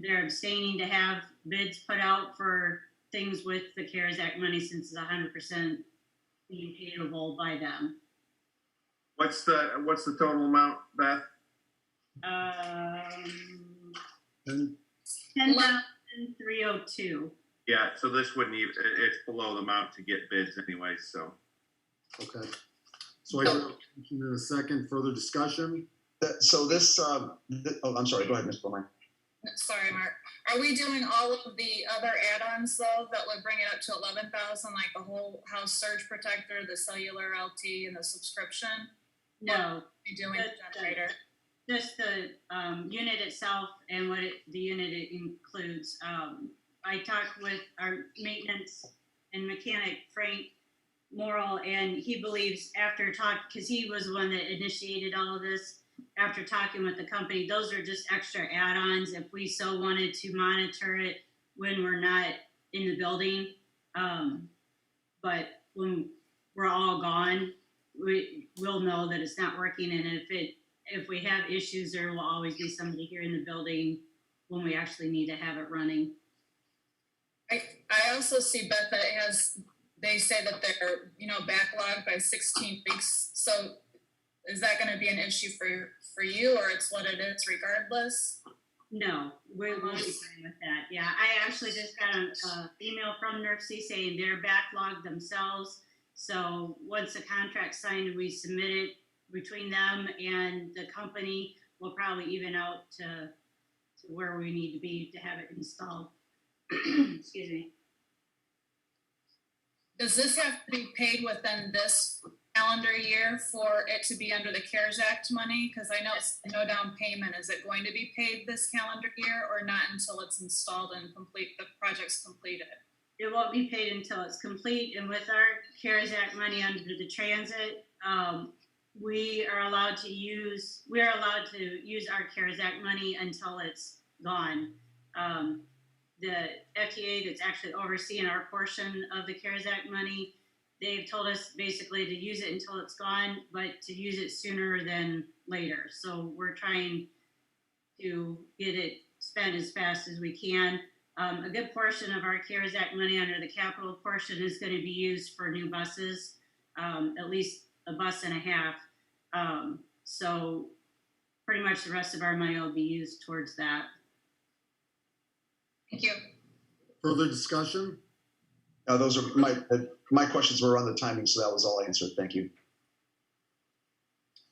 they're abstaining to have bids put out for things with the CARES Act money since it's 100% being payable by them. What's the total amount, Beth? 10,302. Yeah, so this wouldn't even, it's below the amount to get bids anyway, so. Okay. So I have a motion in a second. Further discussion? So this, I'm sorry, go ahead, Ms. Bowman. Sorry, Mark. Are we doing all of the other add-ons though, that would bring it up to 11,000, like the whole house surge protector, the cellular LT and the subscription? No, We doing the generator? just the unit itself and what the unit includes. I talked with our maintenance and mechanic, Frank Morrill, and he believes after because he was the one that initiated all of this, after talking with the company, those are just extra add-ons if we so wanted to monitor it when we're not in the building. But when we're all gone, we'll know that it's not working, and if we have issues, there will always be somebody here in the building when we actually need to have it running. I also see, Beth, that they say that they're, backlogged by 16 weeks. So is that going to be an issue for you, or it's what it is regardless? No, we'll be fine with that. Yeah, I actually just got an email from NERC saying they're backlogged themselves. So once the contract's signed and we submit it between them and the company, we'll probably even out to where we need to be to have it installed. Excuse me. Does this have to be paid within this calendar year for it to be under the CARES Act money? Because I know it's no down payment. Is it going to be paid this calendar year or not until it's installed and the project's completed? It won't be paid until it's complete. And with our CARES Act money under the transit, we are allowed to use our CARES Act money until it's gone. The FTA that's actually overseeing our portion of the CARES Act money, they've told us basically to use it until it's gone, but to use it sooner than later. So we're trying to get it spent as fast as we can. A good portion of our CARES Act money under the capital portion is going to be used for new buses, at least a bus and a half. So pretty much the rest of our money will be used towards that. Thank you. Further discussion? Those are my questions were on the timing, so that was all answered. Thank you.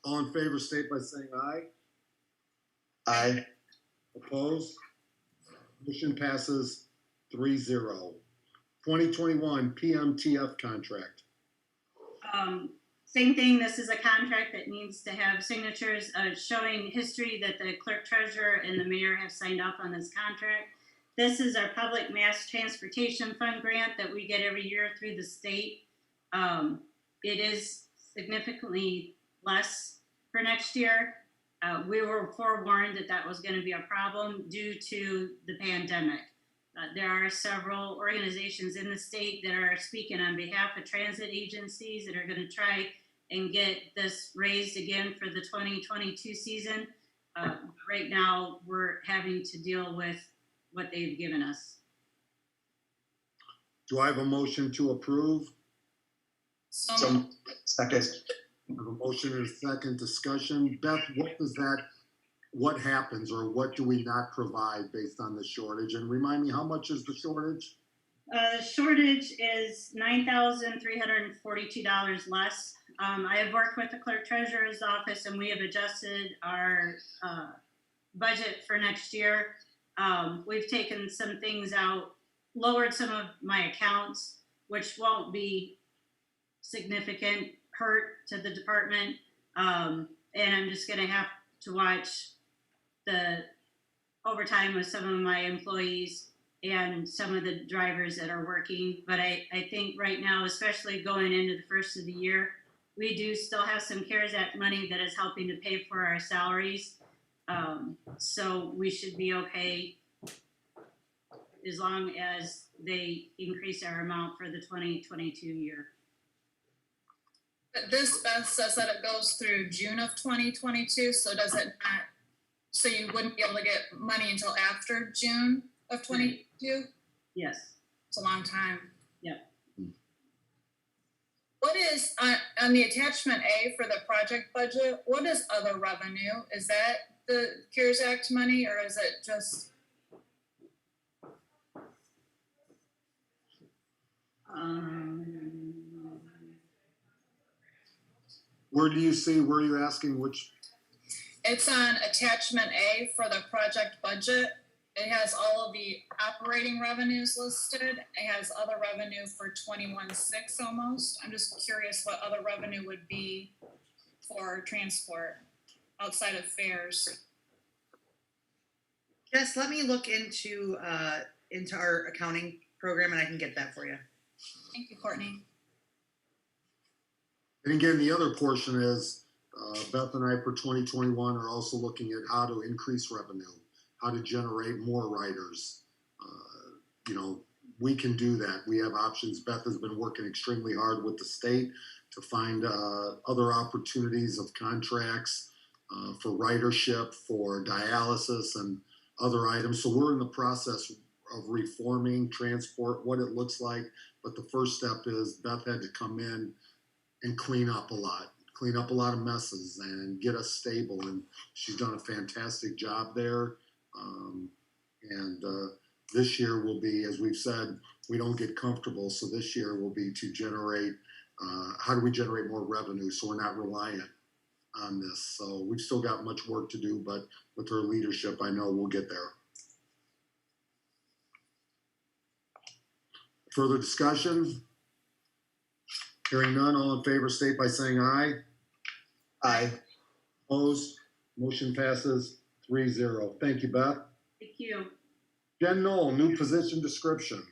All in favor, state by saying aye. Aye. Opposed? Motion passes 3-0. 2021 PMTF contract. Same thing. This is a contract that needs to have signatures showing history that the clerk treasurer and the mayor have signed up on this contract. This is our public mass transportation fund grant that we get every year through the state. It is significantly less for next year. We were forewarned that was going to be a problem due to the pandemic. There are several organizations in the state that are speaking on behalf of transit agencies that are going to try and get this raised again for the 2022 season. Right now, we're having to deal with what they've given us. Do I have a motion to approve? Second. I have a motion and a second. Discussion. Beth, what happens or what do we not provide based on the shortage? And remind me, how much is the shortage? The shortage is $9,342 less. I have worked with the clerk treasurer's office and we have adjusted our budget for next year. We've taken some things out, lowered some of my accounts, which won't be significant hurt to the department. And I'm just going to have to watch the overtime with some of my employees and some of the drivers that are working. But I think right now, especially going into the first of the year, we do still have some CARES Act money that is helping to pay for our salaries. So we should be okay as long as they increase our amount for the 2022 year. This Beth says that it goes through June of 2022. So does it not? So you wouldn't be able to get money until after June of 22? Yes. It's a long time. Yep. What is on the attachment A for the project budget? What is other revenue? Is that the CARES Act money, or is it just? Where do you see? Where are you asking? Which? It's on attachment A for the project budget. It has all of the operating revenues listed. It has other revenue for 21.6 almost. I'm just curious what other revenue would be for transport outside of fares. Yes, let me look into our accounting program and I can get that for you. Thank you, Courtney. And again, the other portion is Beth and I for 2021 are also looking at how to increase revenue, how to generate more riders. We can do that. We have options. Beth has been working extremely hard with the state to find other opportunities of contracts for ridership, for dialysis and other items. So we're in the process of reforming transport, what it looks like. But the first step is Beth had to come in and clean up a lot of messes and get us stable. And she's done a fantastic job there. This year will be, as we've said, we don't get comfortable. So this year will be to generate, how do we generate more revenue so we're not reliant on this. So we've still got much work to do, but with her leadership, I know we'll get there. Further discussion? Hearing none, all in favor state by saying aye. Aye. Opposed? Motion passes 3-0. Thank you, Beth. Thank you. Jen Knoll, new position description.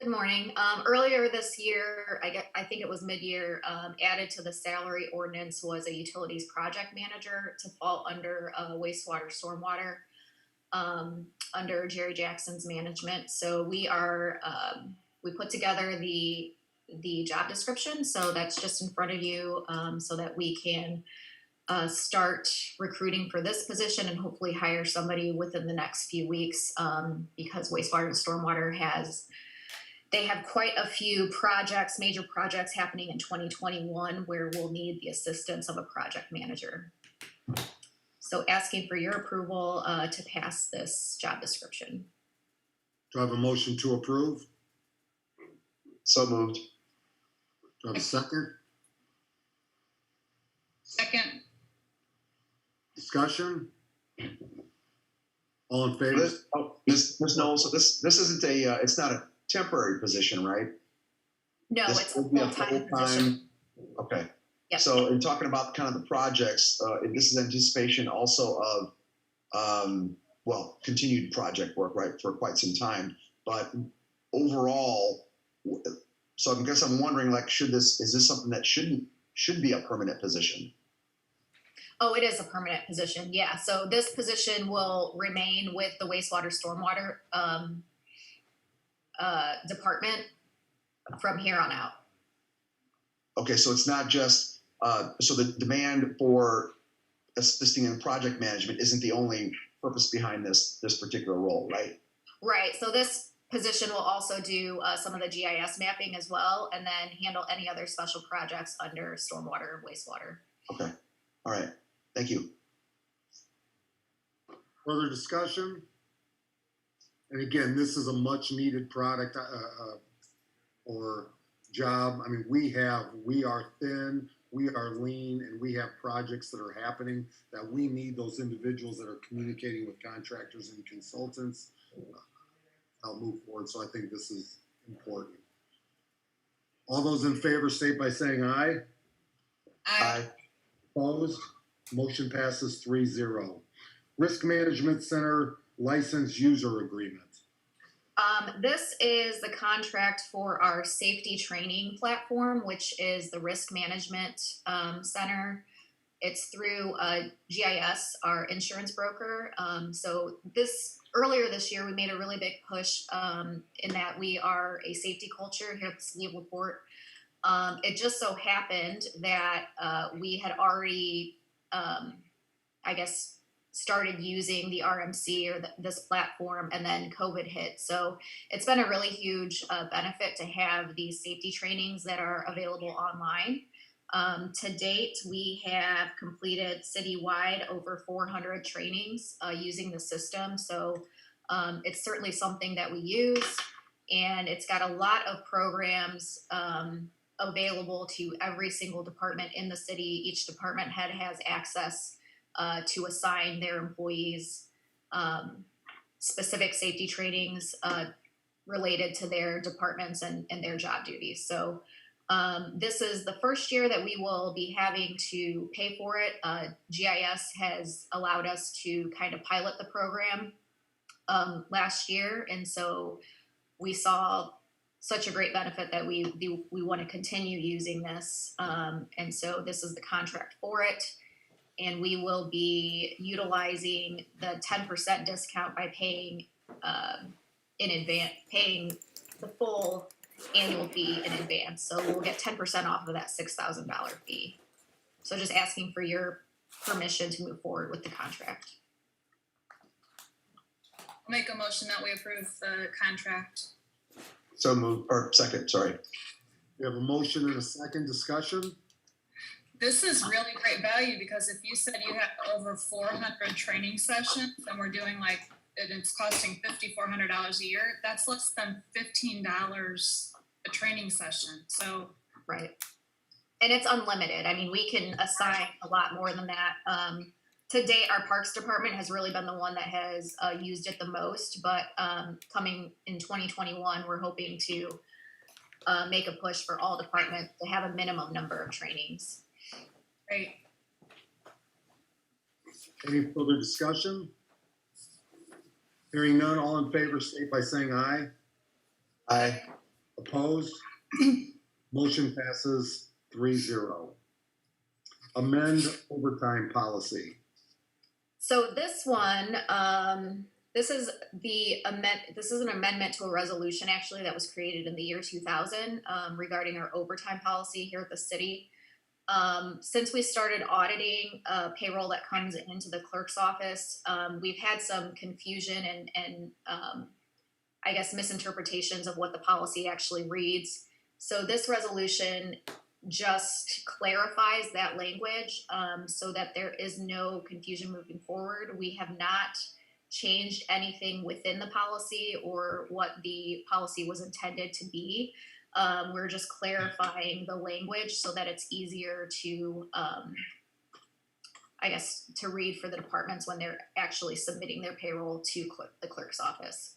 Good morning. Earlier this year, I think it was mid-year, added to the salary ordinance was a utilities project manager to fall under wastewater, stormwater, under Jerry Jackson's management. So we put together the job description. So that's just in front of you, so that we can start recruiting for this position and hopefully hire somebody within the next few weeks, because wastewater and stormwater they have quite a few major projects happening in 2021 where we'll need the assistance of a project manager. So asking for your approval to pass this job description. Do I have a motion to approve? So moved. Do I have a second? Second. Discussion? All in favor? Ms. Knowles, so this isn't it's not a temporary position, right? No, This it's a would be full-time position. Okay. Yep. So in talking about kind of the projects, this is anticipation also of, continued project work, right, for quite some time. But overall, so I guess I'm wondering, like, is this something that should be a permanent position? Oh, it is a permanent position. Yeah. So this position will remain with the wastewater stormwater department from here on out. Okay, so it's not just so the demand for assisting in project management isn't the only purpose behind this particular role, right? Right. So this position will also do some of the GIS mapping as well, and then handle any other special projects under stormwater and wastewater. Okay. All right. Thank you. Further discussion? And again, this is a much needed product or job. I mean, we are thin, we are lean, and we have projects that are happening that we need those individuals that are communicating with contractors and consultants. I'll move forward. So I think this is important. All those in favor state by saying aye. Aye. Opposed? Motion passes 3-0. Risk Management Center License User Agreement. This is the contract for our safety training platform, which is the Risk Management Center. It's through GIS, our insurance broker. So earlier this year, we made a really big push in that we are a safety culture here at the City of LaPorte. It just so happened that we had already, started using the RMC or this platform, and then COVID hit. So it's been a really huge benefit to have these safety trainings that are available online. To date, we have completed citywide over 400 trainings using the system. So it's certainly something that we use, and it's got a lot of programs available to every single department in the city. Each department head has access to assign their employees specific safety trainings related to their departments and their job duties. So this is the first year that we will be having to pay for it. GIS has allowed us to kind of pilot the program last year, and so we saw such a great benefit that we want to continue using this, and so this is the contract for it. And we will be utilizing the 10% discount by paying in advance, paying the full annual fee in advance. So we'll get 10% off of that $6,000 fee. So just asking for your permission to move forward with the contract. I'll make a motion that we approve the contract. So move, or second, sorry. We have a motion and a second. Discussion. This is really great value because if you said you have over 400 training sessions and we're doing like, and it's costing $5,400 a year, that's less than $15 a training session. So. Right. And it's unlimited. I mean, we can assign a lot more than that. To date, our Parks Department has really been the one that has used it the most, but coming in 2021, we're hoping to make a push for all departments to have a minimum number of trainings. Great. Any further discussion? Hearing none, all in favor state by saying aye. Aye. Opposed? Motion passes 3-0. Amend overtime policy. So this one, this is an amendment to a resolution actually that was created in the year 2000 regarding our overtime policy here at the city. Since we started auditing payroll that comes into the clerk's office, we've had some confusion and I guess misinterpretations of what the policy actually reads. So this resolution just clarifies that language so that there is no confusion moving forward. We have not changed anything within the policy or what the policy was intended to be. We're just clarifying the language so that it's easier to, I guess, to read for the departments when they're actually submitting their payroll to the clerk's office.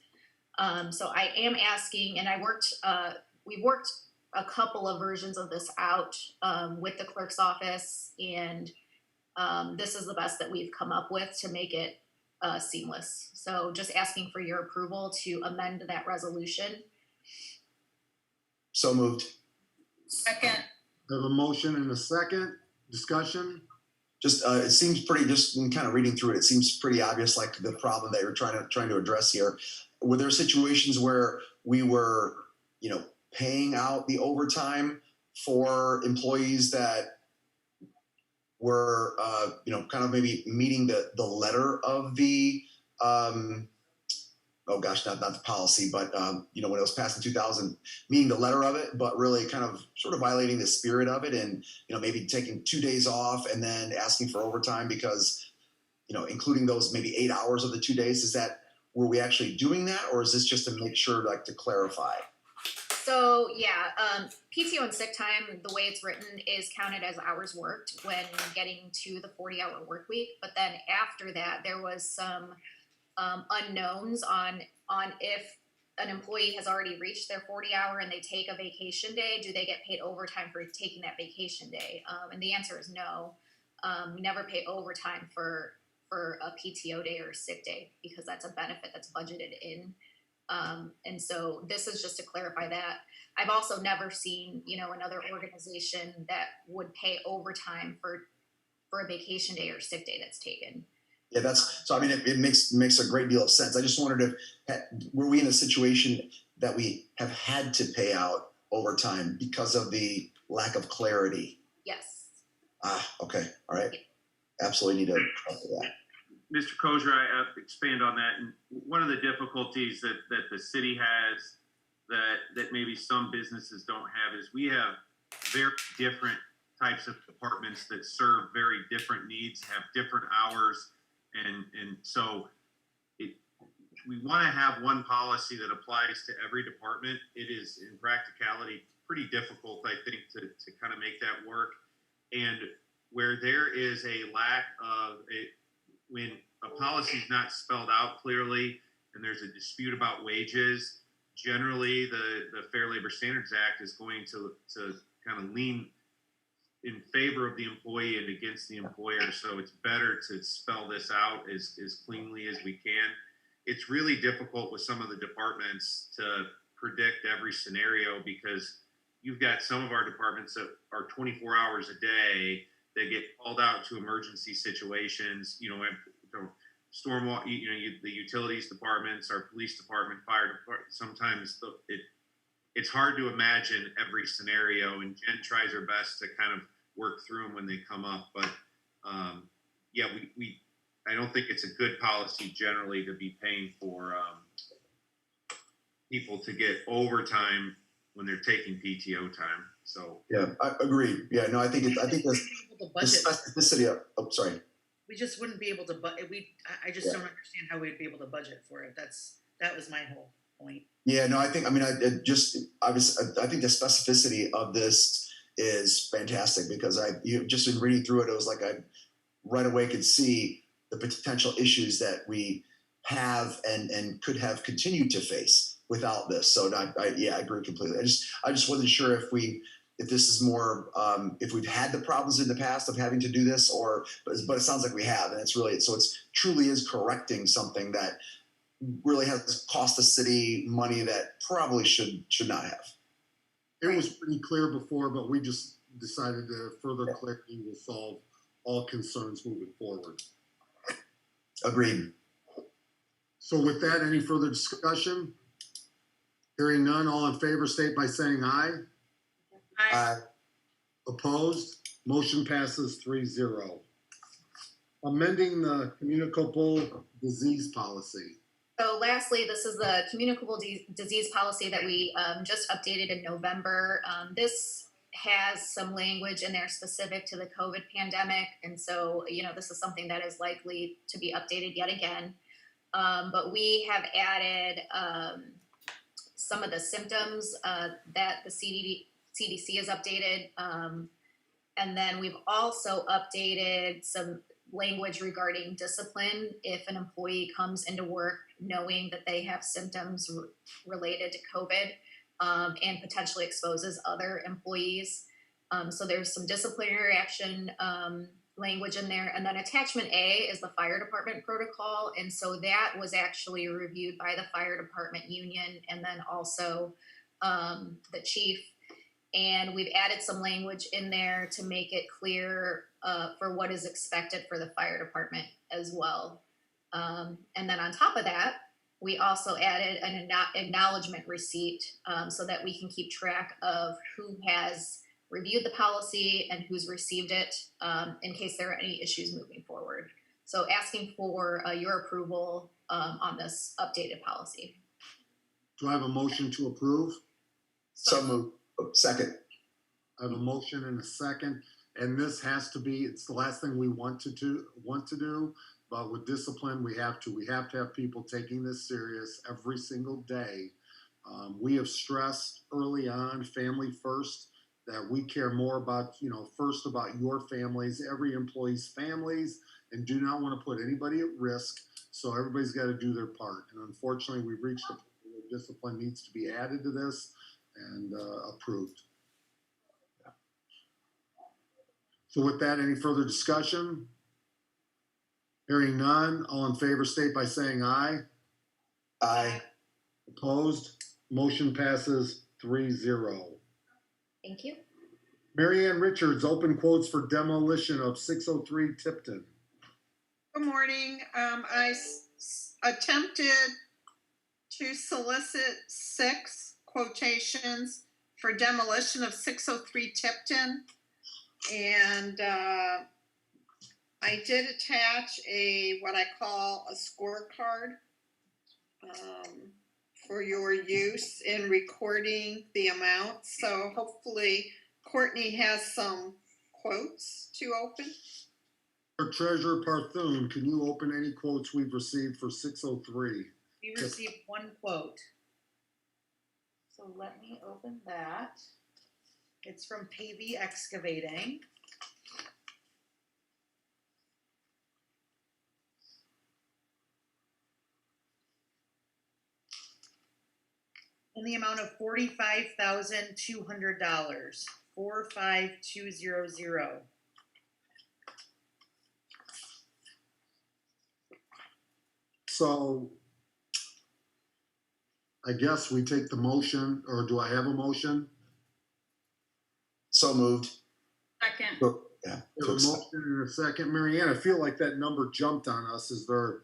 So I am asking, and we worked a couple of versions of this out with the clerk's office, and this is the best that we've come up with to make it seamless. So just asking for your approval to amend that resolution. So moved. Second. We have a motion and a second. Discussion. Just it seems pretty. Just in kind of reading through it, it seems pretty obvious, like the problem that you're trying to address here. Were there situations where we were, paying out the overtime for employees that were, kind of maybe meeting the letter of the, not the policy, but, when it was passed in 2000, meaning the letter of it, but really kind of sort of violating the spirit of it and, maybe taking 2 days off and then asking for overtime because, including those maybe 8 hours of the 2 days. Were we actually doing that, or is this just to make sure, to clarify? So yeah, PTO and sick time, the way it's written, is counted as hours worked when getting to the 40-hour work week. But then after that, there was some unknowns on if an employee has already reached their 40-hour and they take a vacation day, do they get paid overtime for taking that vacation day? And the answer is no. We never pay overtime for a PTO day or a sick day because that's a benefit that's budgeted in. And so this is just to clarify that. I've also never seen, another organization that would pay overtime for a vacation day or sick day that's taken. Yeah, it makes a great deal of sense. I just wondered were we in a situation that we have had to pay out overtime because of the lack of clarity? Yes. Okay. All right. Absolutely need to cover that. Mr. Kosher, I expand on that. And one of the difficulties that the city has that maybe some businesses don't have is we have very different types of departments that serve very different needs, have different hours. And so we want to have one policy that applies to every department. It is in practicality pretty difficult, I think, to kind of make that work. And where there is a lack of when a policy is not spelled out clearly, and there's a dispute about wages, generally the Fair Labor Standards Act is going to kind of lean in favor of the employee and against the employer. So it's better to spell this out as cleanly as we can. It's really difficult with some of the departments to predict every scenario because you've got some of our departments that are 24 hours a day. They get called out to emergency situations, storm, the utilities departments, our police department, fire department. Sometimes it's hard to imagine every scenario, and Jen tries her best to kind of work through them when they come up. But I don't think it's a good policy generally to be paying for people to get overtime when they're taking PTO time. So yeah, I agree. Yeah, no, I think the specificity of. Oh, sorry. We just wouldn't be able to. I just don't understand how we'd be able to budget for it. That was my whole point. Yeah, no, I think the specificity of this is fantastic because just in reading through it, it was like I right away could see the potential issues that we have and could have continued to face without this. So I agree completely. I just wasn't sure if this is more if we've had the problems in the past of having to do this, but it sounds like we have, and it's truly is correcting something that really has cost the city money that probably should not have. It was pretty clear before, but we just decided to further clarity will solve all concerns moving forward. Agreed. So with that, any further discussion? Hearing none, all in favor state by saying aye. Aye. Opposed? Motion passes 3-0. Amending the communicable disease policy. So lastly, this is the communicable disease policy that we just updated in November. This has some language in there specific to the COVID pandemic. And so, this is something that is likely to be updated yet again. But we have added some of the symptoms that the CDC has updated. And then we've also updated some language regarding discipline if an employee comes into work knowing that they have symptoms related to COVID and potentially exposes other employees. So there's some disciplinary action language in there. And then attachment A is the fire department protocol. And so that was actually reviewed by the fire department union and then also the chief. And we've added some language in there to make it clear for what is expected for the fire department as well. And then on top of that, we also added an acknowledgement receipt so that we can keep track of who has reviewed the policy and who's received it in case there are any issues moving forward. So asking for your approval on this updated policy. Do I have a motion to approve? So moved. Second. I have a motion and a second, and this has to be, it's the last thing we want to do, but with discipline, we have to have people taking this serious every single day. We have stressed early on, family first, that we care more about, first about your families, every employee's families, and do not want to put anybody at risk. So everybody's got to do their part. And unfortunately, we've reached a point where discipline needs to be added to this and approved. So with that, any further discussion? Hearing none, all in favor state by saying aye. Aye. Opposed? Motion passes 3-0. Thank you. Mary Ann Richards, open quotes for demolition of 603 Tipton. Good morning. I attempted to solicit 6 quotations for demolition of 603 Tipton, and I did attach what I call a scorecard for your use in recording the amount. So hopefully Courtney has some quotes to open. Treasurer Parthun, can you open any quotes we've received for 603? We received 1 quote. So let me open that. It's from Pavey Excavating. in the amount of $45,200. 45200. So I guess we take the motion, or do I have a motion? So moved. Second. Yeah. There's a motion and a second. Marianne, I feel like that number jumped on us. Is there,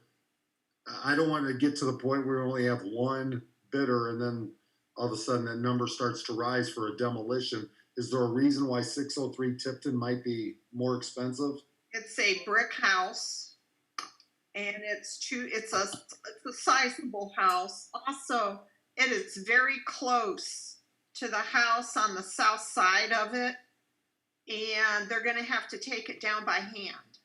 I don't want to get to the point where we only have one bidder and then all of a sudden that number starts to rise for a demolition. Is there a reason why 603 Tipton might be more expensive? It's a brick house, and it's a sizable house. Also, it is very close to the house on the south side of it, and they're going to have to take it down by hand.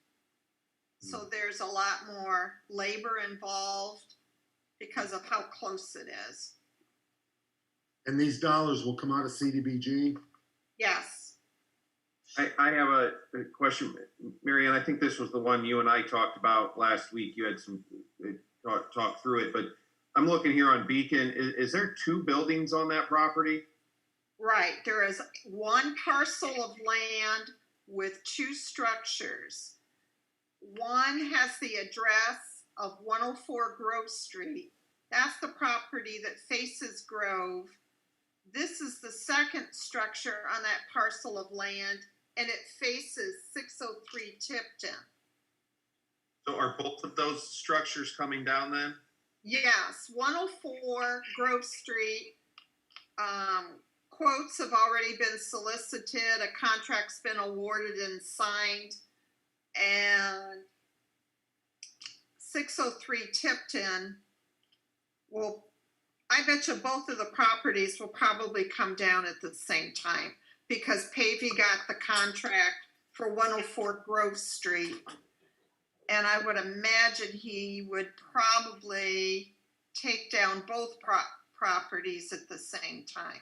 So there's a lot more labor involved because of how close it is. And these dollars will come out of CDBG? Yes. I have a question, Marianne. I think this was the one you and I talked about last week. You had some talk through it, but I'm looking here on Beacon. Is there 2 buildings on that property? Right. There is one parcel of land with 2 structures. One has the address of 104 Grove Street. That's the property that faces Grove. This is the second structure on that parcel of land, and it faces 603 Tipton. So are both of those structures coming down then? Yes, 104 Grove Street. Quotes have already been solicited. A contract's been awarded and signed. And 603 Tipton will, I bet you both of the properties will probably come down at the same time because Pavey got the contract for 104 Grove Street. And I would imagine he would probably take down both properties at the same time.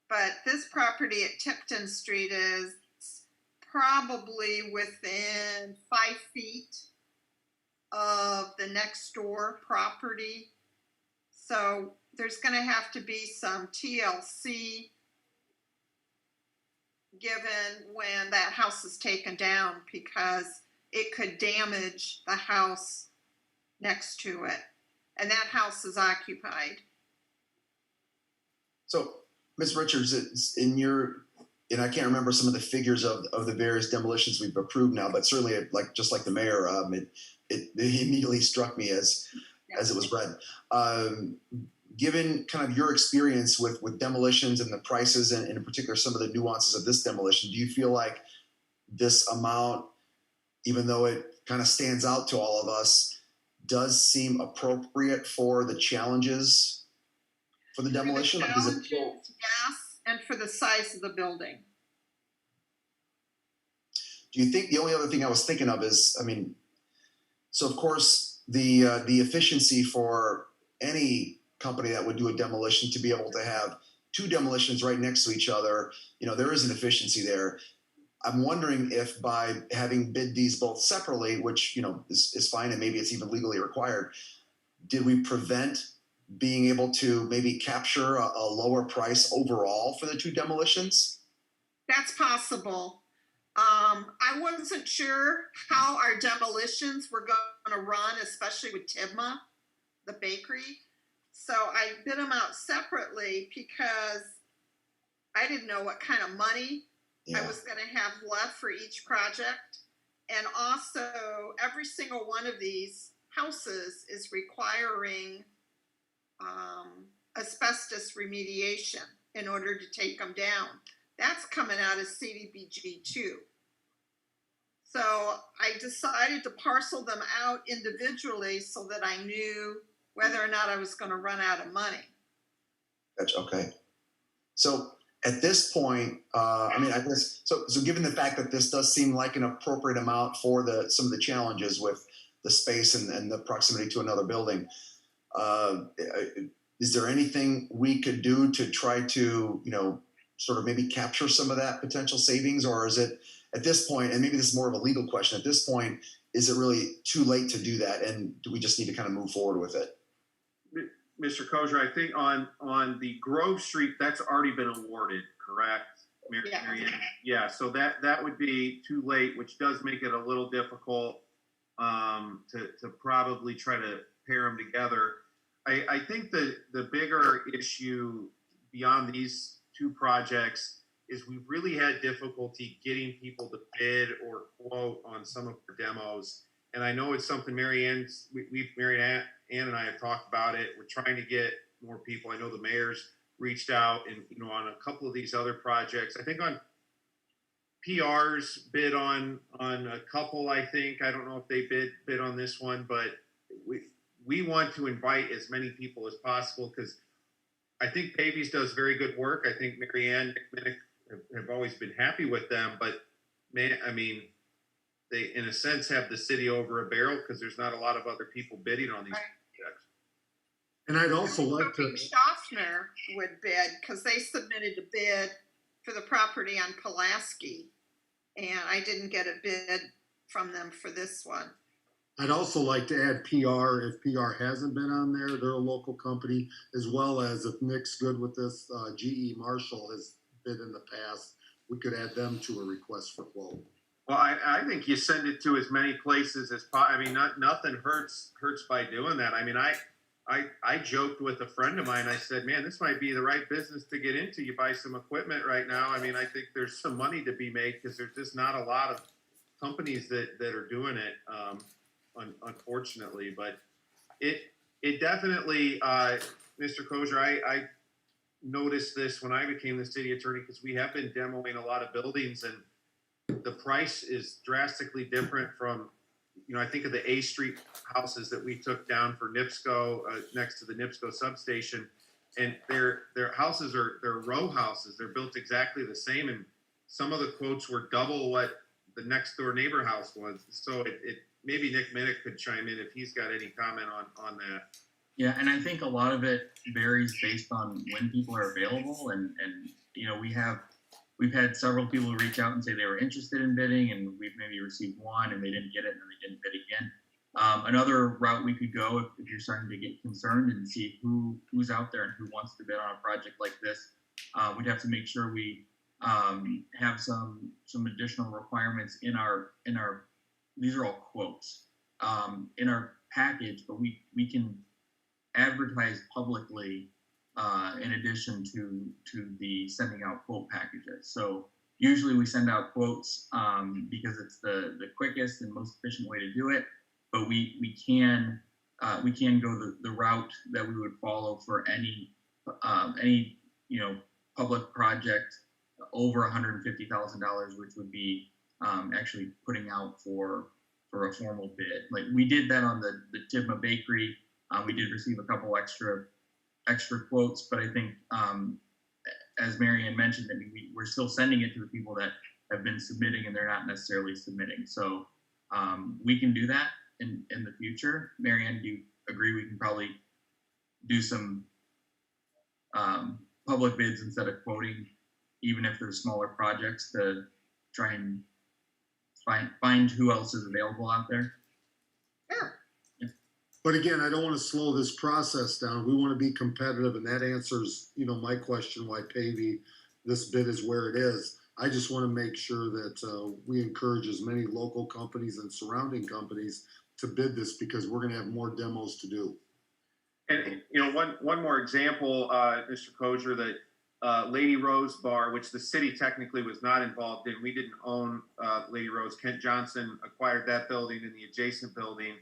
But this property at Tipton Street is probably within 5 feet of the next door property. So there's going to have to be some TLC given when that house is taken down because it could damage the house next to it. And that house is occupied. So, Ms. Richards, it's in your, and I can't remember some of the figures of the various demolitions we've approved now, but certainly, just like the mayor, it immediately struck me as it was read. Given kind of your experience with demolitions and the prices, and in particular some of the nuances of this demolition, do you feel like this amount, even though it kind of stands out to all of us, does seem appropriate for the challenges for the demolition? For the challenges, yes, and for the size of the building. Do you think the only other thing I was thinking of is, I mean, so of course the efficiency for any company that would do a demolition to be able to have 2 demolitions right next to each other, there is an efficiency there. I'm wondering if by having bid these both separately, which, is fine and maybe it's even legally required, did we prevent being able to maybe capture a lower price overall for the 2 demolitions? That's possible. I wasn't sure how our demolitions were going to run, especially with Tibma, the bakery. So I bid them out separately because I didn't know what kind of money I was going to have left for each project. And also, every single one of these houses is requiring asbestos remediation in order to take them down. That's coming out of CDBG too. So I decided to parcel them out individually so that I knew whether or not I was going to run out of money. That's okay. So at this point, I guess, so given the fact that this does seem like an appropriate amount for some of the challenges with the space and the proximity to another building, is there anything we could do to try to, sort of maybe capture some of that potential savings? Or is it at this point, and maybe this is more of a legal question, at this point, is it really too late to do that? And do we just need to kind of move forward with it? Mr. Kosher, I think on the Grove Street, that's already been awarded, correct? Yeah. Marion? Yeah, so that would be too late, which does make it a little difficult to probably try to pair them together. I think the bigger issue beyond these two projects is we really had difficulty getting people to bid or quote on some of our demos. And I know it's something Mary Ann and I have talked about it. We're trying to get more people. I know the mayor's reached out and, on a couple of these other projects. I think on PR's bid on a couple, I think. I don't know if they bid on this one, but we want to invite as many people as possible because I think Pavies does very good work. I think Mary Ann have always been happy with them, but man, I mean, they in a sense have the city over a barrel because there's not a lot of other people bidding on these projects. And I'd also like to. Schaffner would bid because they submitted a bid for the property on Pulaski, and I didn't get a bid from them for this one. I'd also like to add PR if PR hasn't been on there. They're a local company, as well as if Nick's good with this, GE Marshall has bid in the past. We could add them to a request for quote. Well, I think you send it to as many places as possible. I mean, nothing hurts by doing that. I mean, I joked with a friend of mine. I said, man, this might be the right business to get into. You buy some equipment right now. I mean, I think there's some money to be made because there's just not a lot of companies that are doing it. Unfortunately, but it definitely, Mr. Kosher, I noticed this when I became the city attorney because we have been demoing a lot of buildings and the price is drastically different from, I think of the A Street houses that we took down for NIPSCO next to the NIPSCO substation, and their houses they're row houses. They're built exactly the same, and some of the quotes were double what the next door neighbor house was. So it maybe Nick Minnick could chime in if he's got any comment on that. Yeah, and I think a lot of it varies based on when people are available, and we've had several people reach out and say they were interested in bidding, and we've maybe received one and they didn't get it and then they didn't bid again. Another route we could go if you're starting to get concerned and see who's out there and who wants to bid on a project like this, we'd have to make sure we have some additional requirements in our these are all quotes in our package, but we can advertise publicly in addition to the sending out quote packages. So usually we send out quotes because it's the quickest and most efficient way to do it. But we can go the route that we would follow for any public project over $150,000, which would be actually putting out for a formal bid. Like we did that on the Tivma Bakery. We did receive a couple extra quotes, but I think as Mary Ann mentioned, I mean, we're still sending it to the people that have been submitting and they're not necessarily submitting. So we can do that in the future. Mary Ann, do you agree we can probably do some public bids instead of quoting, even if they're smaller projects, to try and find who else is available out there? Sure. But again, I don't want to slow this process down. We want to be competitive, and that answers, my question why this bid is where it is. I just want to make sure that we encourage as many local companies and surrounding companies to bid this because we're going to have more demos to do. And one more example, Mr. Kosher, that Lady Rose Bar, which the city technically was not involved in, we didn't own Lady Rose. Kent Johnson acquired that building and the adjacent building,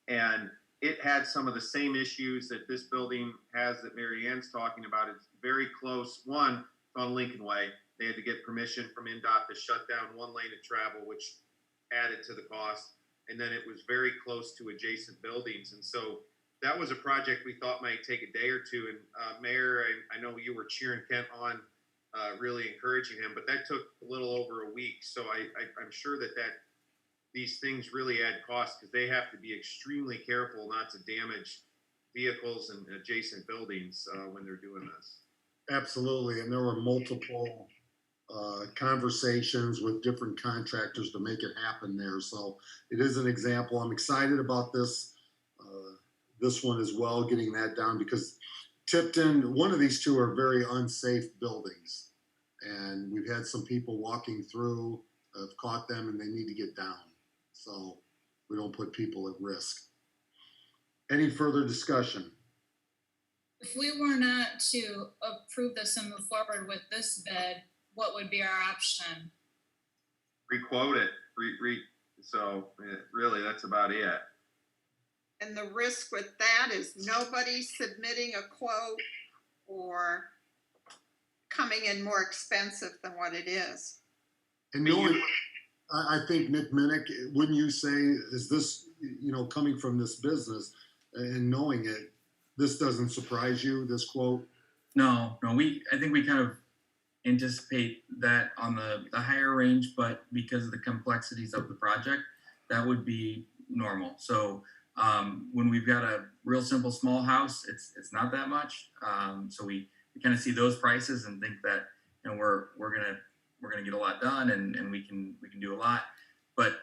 and it had some of the same issues that this building has that Mary Ann's talking about. It's very close. One, on Lincoln Way. They had to get permission from NDOT to shut down one lane of travel, which added to the cost. And then it was very close to adjacent buildings. And so that was a project we thought might take a day or two. And Mayor, I know you were cheering Kent on, really encouraging him, but that took a little over a week. So I'm sure that these things really add cost because they have to be extremely careful not to damage vehicles and adjacent buildings when they're doing this. Absolutely, and there were multiple conversations with different contractors to make it happen there. So it is an example. I'm excited about this this one as well, getting that down, because Tipton, one of these two are very unsafe buildings. And we've had some people walking through, have caught them, and they need to get down. So we don't put people at risk. Any further discussion? If we were not to approve this and move forward with this bid, what would be our option? Requote it, so really that's about it. And the risk with that is nobody submitting a quote or coming in more expensive than what it is. And knowing, I think Nick Minnick, wouldn't you say, is this, coming from this business and knowing it, this doesn't surprise you, this quote? No, I think we kind of anticipate that on the higher range, but because of the complexities of the project, that would be normal. So when we've got a real simple small house, it's not that much. So we kind of see those prices and think that we're gonna get a lot done and we can do a lot. But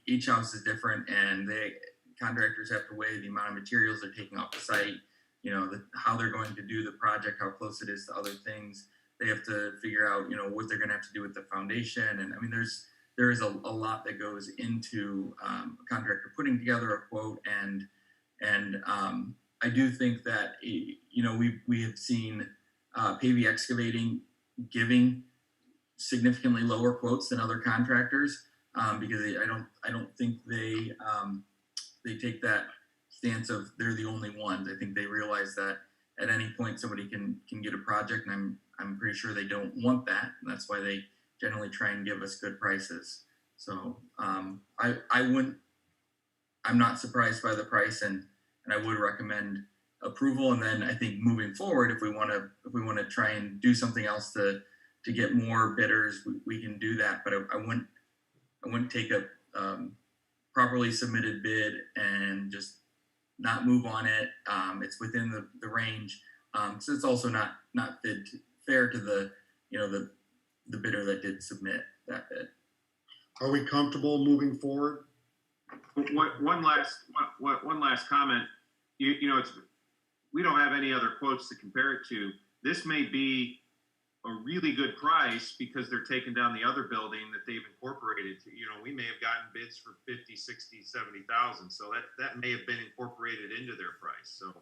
each house is different, and contractors have to weigh the amount of materials they're taking off the site, how they're going to do the project, how close it is to other things. They have to figure out, what they're going to have to do with the foundation. And I mean, there is a lot that goes into a contractor putting together a quote. And I do think that, we have seen Pavey Excavating giving significantly lower quotes than other contractors because I don't think they take that stance of they're the only ones. I think they realize that at any point somebody can get a project, and I'm pretty sure they don't want that, and that's why they generally try and give us good prices. So I'm not surprised by the price, and I would recommend approval. And then I think moving forward, if we want to try and do something else to get more bidders, we can do that. But I wouldn't take a properly submitted bid and just not move on it. It's within the range, so it's also not fair to the the bidder that did submit that bid. Are we comfortable moving forward? One last comment. We don't have any other quotes to compare it to. This may be a really good price because they're taking down the other building that they've incorporated to. We may have gotten bids for 50, 60, 70,000. So that may have been incorporated into their price. So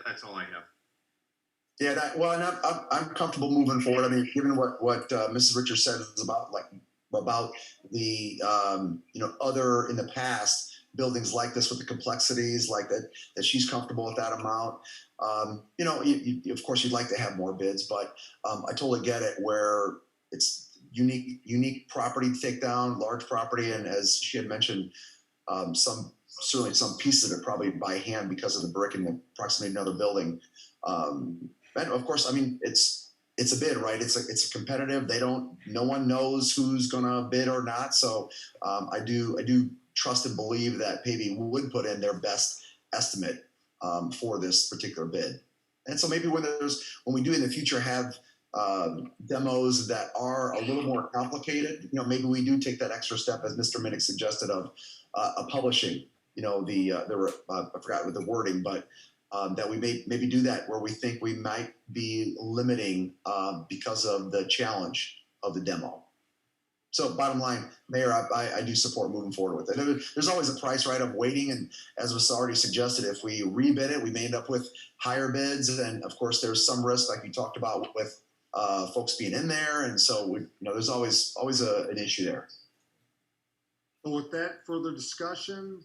that's all I have. Yeah, and I'm comfortable moving forward. I mean, given what Mrs. Richards said is about the other in the past buildings like this with the complexities like that she's comfortable with that amount. Of course you'd like to have more bids, but I totally get it where it's unique property to take down, large property, and as she had mentioned, certainly some pieces of it probably by hand because of the brick and the proximity to another building. And of course, I mean, it's a bid, right? It's a competitive. No one knows who's gonna bid or not. So I do trust and believe that Pavey would put in their best estimate for this particular bid. And so maybe when we do in the future have demos that are a little more complicated, maybe we do take that extra step, as Mr. Minnick suggested, of publishing. I forgot with the wording, but that we maybe do that where we think we might be limiting because of the challenge of the demo. So bottom line, Mayor, I do support moving forward with it. There's always a price, right, of waiting. And as was already suggested, if we rebid it, we may end up with higher bids. And of course, there's some risk, like you talked about, with folks being in there. And so, there's always an issue there. So with that further discussion,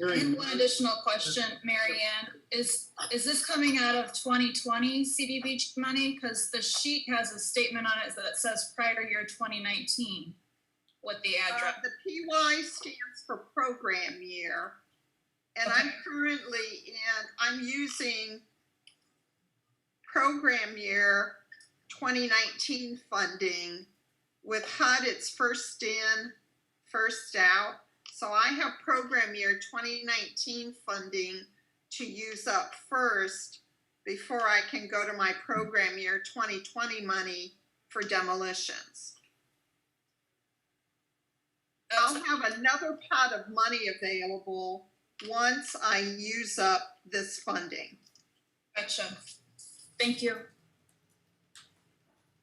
And one additional question, Mary Ann, is this coming out of 2020 CDBG money? Because the sheet has a statement on it that says prior year 2019 with the address. The PY stands for program year, and Okay. I'm using program year 2019 funding. With HUD, it's first in, first out. So I have program year 2019 funding to use up first before I can go to my program year 2020 money for demolitions. I'll have another pot of money available once I use up this funding. Gotcha. Thank you.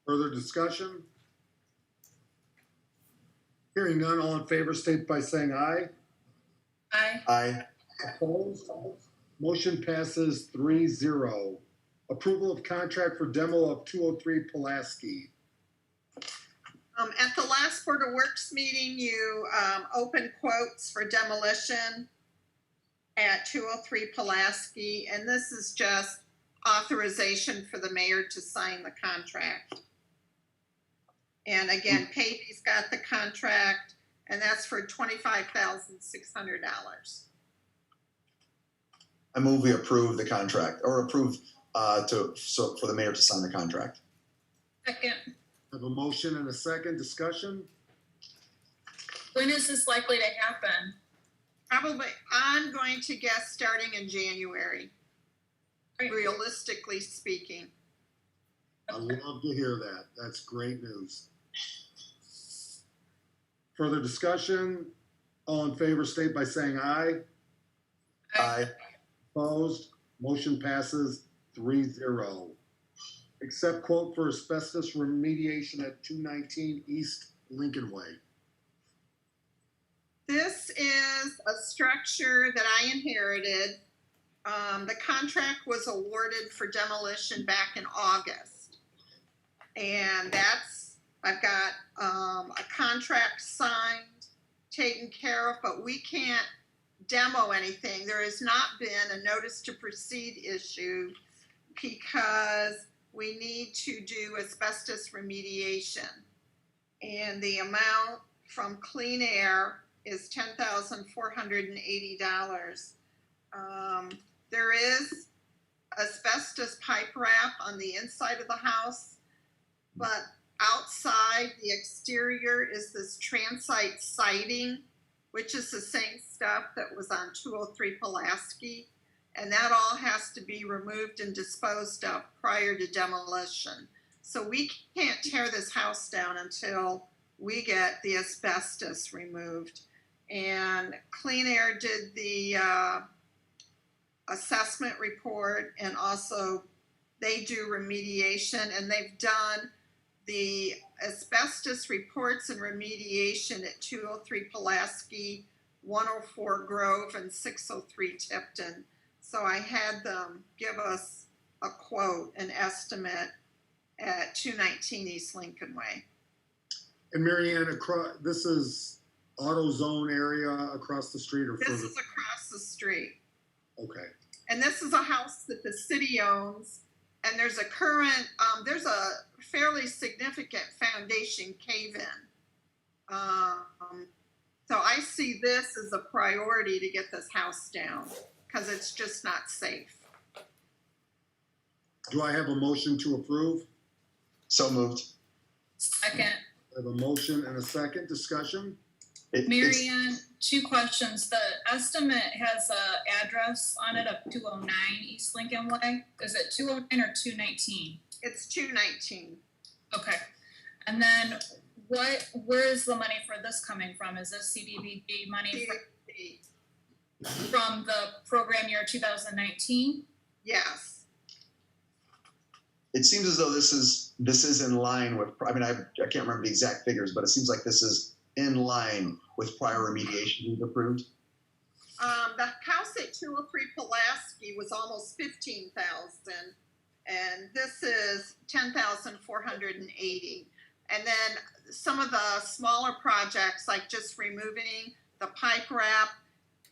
Further discussion? Hearing none, all in favor state by saying aye. Aye. Aye. Opposed? Motion passes 3-0. Approval of contract for demo of 203 Pulaski. At the last Board of Works meeting, you opened quotes for demolition at 203 Pulaski, and this is just authorization for the mayor to sign the contract. And again, Pavey's got the contract, and that's for $25,600. I move we approve the contract, or approve for the mayor to sign the contract. Second. I have a motion and a second. Discussion? When is this likely to happen? Probably, I'm going to guess starting in January, realistically speaking. I love to hear that. That's great news. Further discussion? All in favor state by saying aye. Aye. Opposed? Motion passes 3-0. Accept quote for asbestos remediation at 219 East Lincoln Way. This is a structure that I inherited. The contract was awarded for demolition back in August. And I've got a contract signed, taken care of, but we can't demo anything. There has not been a notice to proceed issued because we need to do asbestos remediation. And the amount from Clean Air is $10,480. There is asbestos pipe wrap on the inside of the house, but outside the exterior is this transite siding, which is the same stuff that was on 203 Pulaski. And that all has to be removed and disposed of prior to demolition. So we can't tear this house down until we get the asbestos removed. And Clean Air did the assessment report, and also they do remediation, and they've done the asbestos reports and remediation at 203 Pulaski, 104 Grove, and 603 Tipton. So I had them give us a quote, an estimate at 219 East Lincoln Way. And Marianne, this is AutoZone area across the street or further? This is across the street. Okay. And this is a house that the city owns, and there's a current, there's a fairly significant foundation cave-in. So I see this as a priority to get this house down because it's just not safe. Do I have a motion to approve? So moved. Second. I have a motion and a second. Discussion? Marianne, two questions. The estimate has a address on it of 209 East Lincoln Way. Is it 209 or 219? It's 219. Okay. And then where is the money for this coming from? Is this CDBG money from the program year 2019? Yes. It seems as though this is in line with, I mean, I can't remember the exact figures, but it seems like this is in line with prior remediation we've approved. The house at 203 Pulaski was almost 15,000, and this is 10,480. And then some of the smaller projects, like just removing the pipe wrap,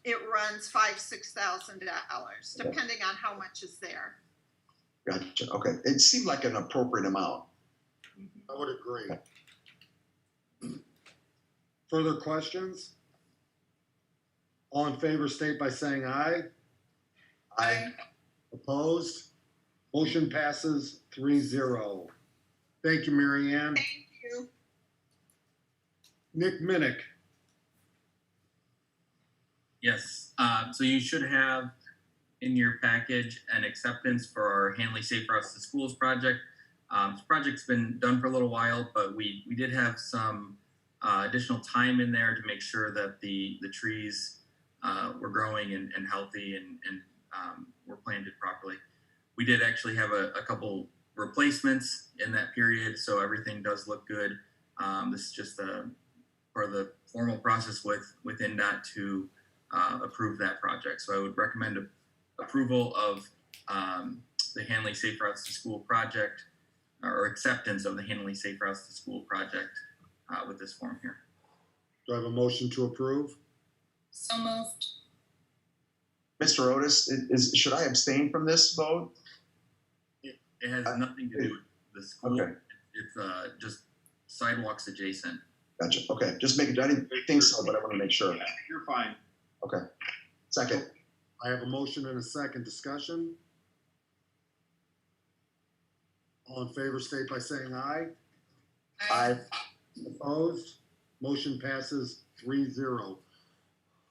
it runs $5,000-6,000, depending on how much is there. Gotcha. Okay. It seemed like an appropriate amount. I would agree. Further questions? All in favor state by saying aye. Aye. Opposed? Motion passes 3-0. Thank you, Marianne. Thank you. Nick Minnick. Yes, so you should have in your package an acceptance for our Hanley Safe Routes to Schools project. This project's been done for a little while, but we did have some additional time in there to make sure that the trees were growing and healthy and were planted properly. We did actually have a couple replacements in that period, so everything does look good. This is just part of the formal process with NDOT to approve that project. So I would recommend approval of the Hanley Safe Routes to School project, or acceptance of the Hanley Safe Routes to School project with this form here. Do I have a motion to approve? So moved. Mr. Otis, should I abstain from this vote? It has nothing to do with the school. Okay. It's just sidewalks adjacent. Gotcha. Okay, just make it. I didn't think so, but I want to make sure. You're fine. Okay. Second. I have a motion and a second. Discussion. All in favor, state by saying aye. Aye. Opposed? Motion passes 3-0.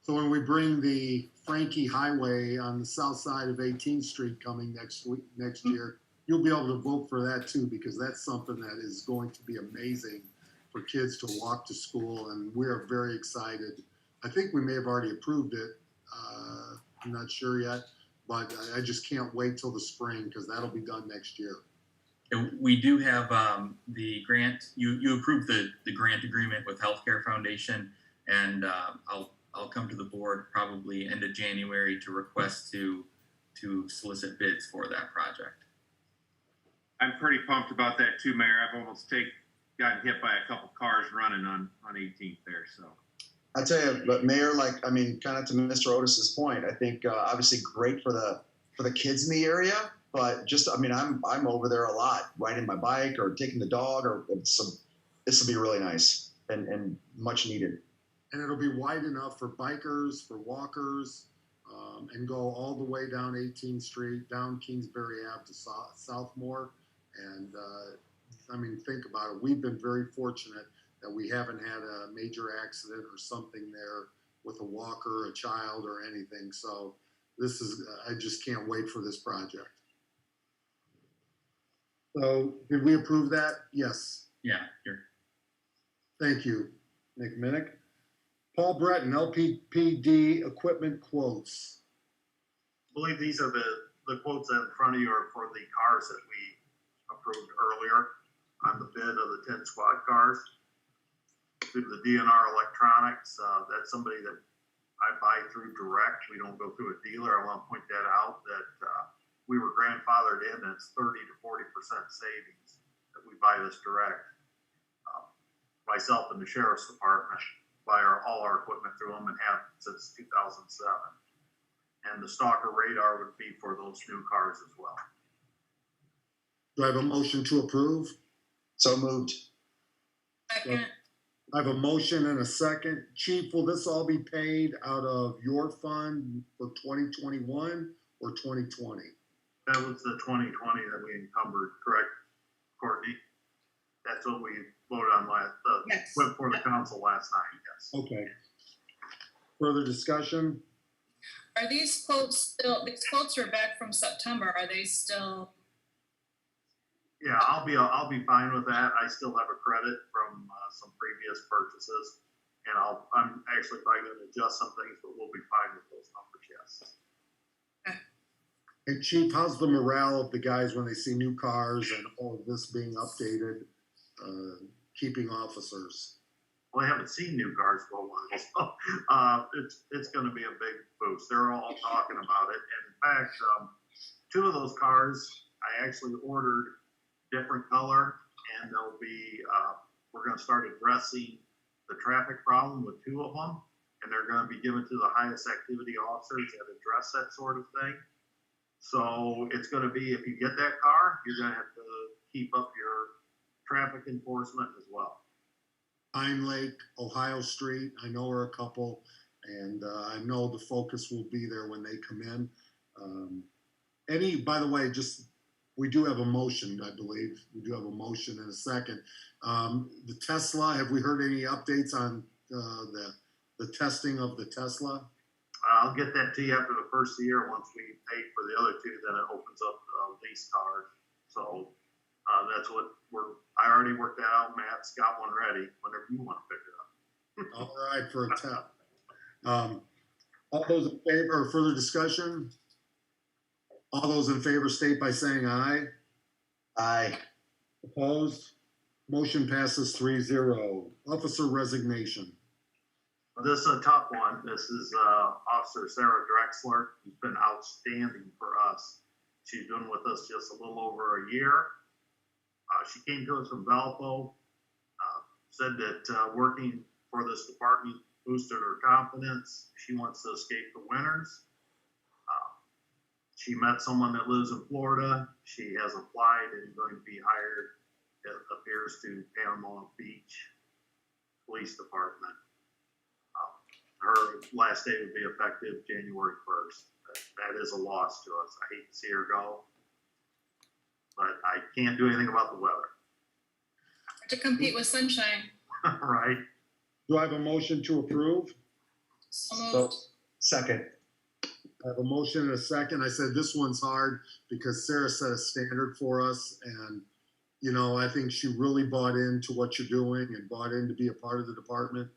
So when we bring the Frankie Highway on the south side of 18th Street coming next year, you'll be able to vote for that too, because that's something that is going to be amazing for kids to walk to school, and we are very excited. I think we may have already approved it. I'm not sure yet, but I just can't wait till the spring because that'll be done next year. And we do have the grant. You approved the grant agreement with Healthcare Foundation, and I'll come to the board probably end of January to request to solicit bids for that project. I'm pretty pumped about that too, Mayor. I've almost gotten hit by a couple cars running on 18th there. So I tell you, but Mayor, kind of to Mr. Otis's point, I think obviously great for the kids in the area, but just, I'm over there a lot, riding my bike or taking the dog, or this will be really nice and much needed. And it'll be wide enough for bikers, for walkers, and go all the way down 18th Street, down Kingsbury Ave to Southmore. And think about it. We've been very fortunate that we haven't had a major accident or something there with a walker, a child, or anything. So I just can't wait for this project. So did we approve that? Yes. Yeah, here. Thank you, Nick Minnick. Paul Breton, LPPD equipment quotes. I believe these are the quotes in front of you are for the cars that we approved earlier on the bid of the 10 squad cars. Through the DNR Electronics, that's somebody that I buy through direct. We don't go through a dealer. I want to point that out, that we were grandfathered in. It's 30 to 40% savings that we buy this direct. Myself and the Sheriff's Department buy all our equipment through them and have since 2007. And the Stalker radar would be for those new cars as well. Do I have a motion to approve? So moved. Second. I have a motion and a second. Chief, will this all be paid out of your fund for 2021 or 2020? That was the 2020 that we encumbered, correct, Courtney? That's what we voted on Yes. went for the council last night, yes. Okay. Further discussion? Are these quotes still, these quotes are back from September, are they still? Yeah, I'll be fine with that. I still have a credit from some previous purchases, and I'm actually probably going to adjust some things, but we'll be fine with those numbers, yes. And Chief, how's the morale of the guys when they see new cars and all of this being updated, keeping officers? Well, I haven't seen new cars for a while, so it's going to be a big boost. They're all talking about it. And in fact, 2 of those cars I actually ordered different color, and they'll be we're going to start addressing the traffic problem with 2 of them, and they're going to be given to the highest activity officers that address that sort of thing. So it's going to be, if you get that car, you're going to have to keep up your traffic enforcement as well. Pine Lake, Ohio Street, I know are a couple, and I know the focus will be there when they come in. By the way, we do have a motion, I believe. We do have a motion in a second. The Tesla, have we heard any updates on the testing of the Tesla? I'll get that to you after the first of the year. Once we pay for the other 2, then it opens up lease cars. So that's what I already worked that out. Matt's got one ready whenever you want to pick it up. All right, for a tap. All those in favor, or further discussion? All those in favor state by saying aye. Aye. Opposed? Motion passes 3-0. Officer resignation. This is a tough one. This is Officer Sarah Drexler, who's been outstanding for us. She's been with us just a little over a year. She came to us from Valpo, said that working for this department boosted her confidence. She wants to escape the winters. She met someone that lives in Florida. She has applied and is going to be hired, it appears, to Panama Beach Police Department. Her last day would be effective January 1st. That is a loss to us. I hate to see her go, but I can't do anything about the weather. To compete with sunshine. Right? Do I have a motion to approve? So moved. Second. I have a motion and a second. I said this one's hard because Sarah set a standard for us, and you know, I think she really bought into what you're doing and bought in to be a part of the department.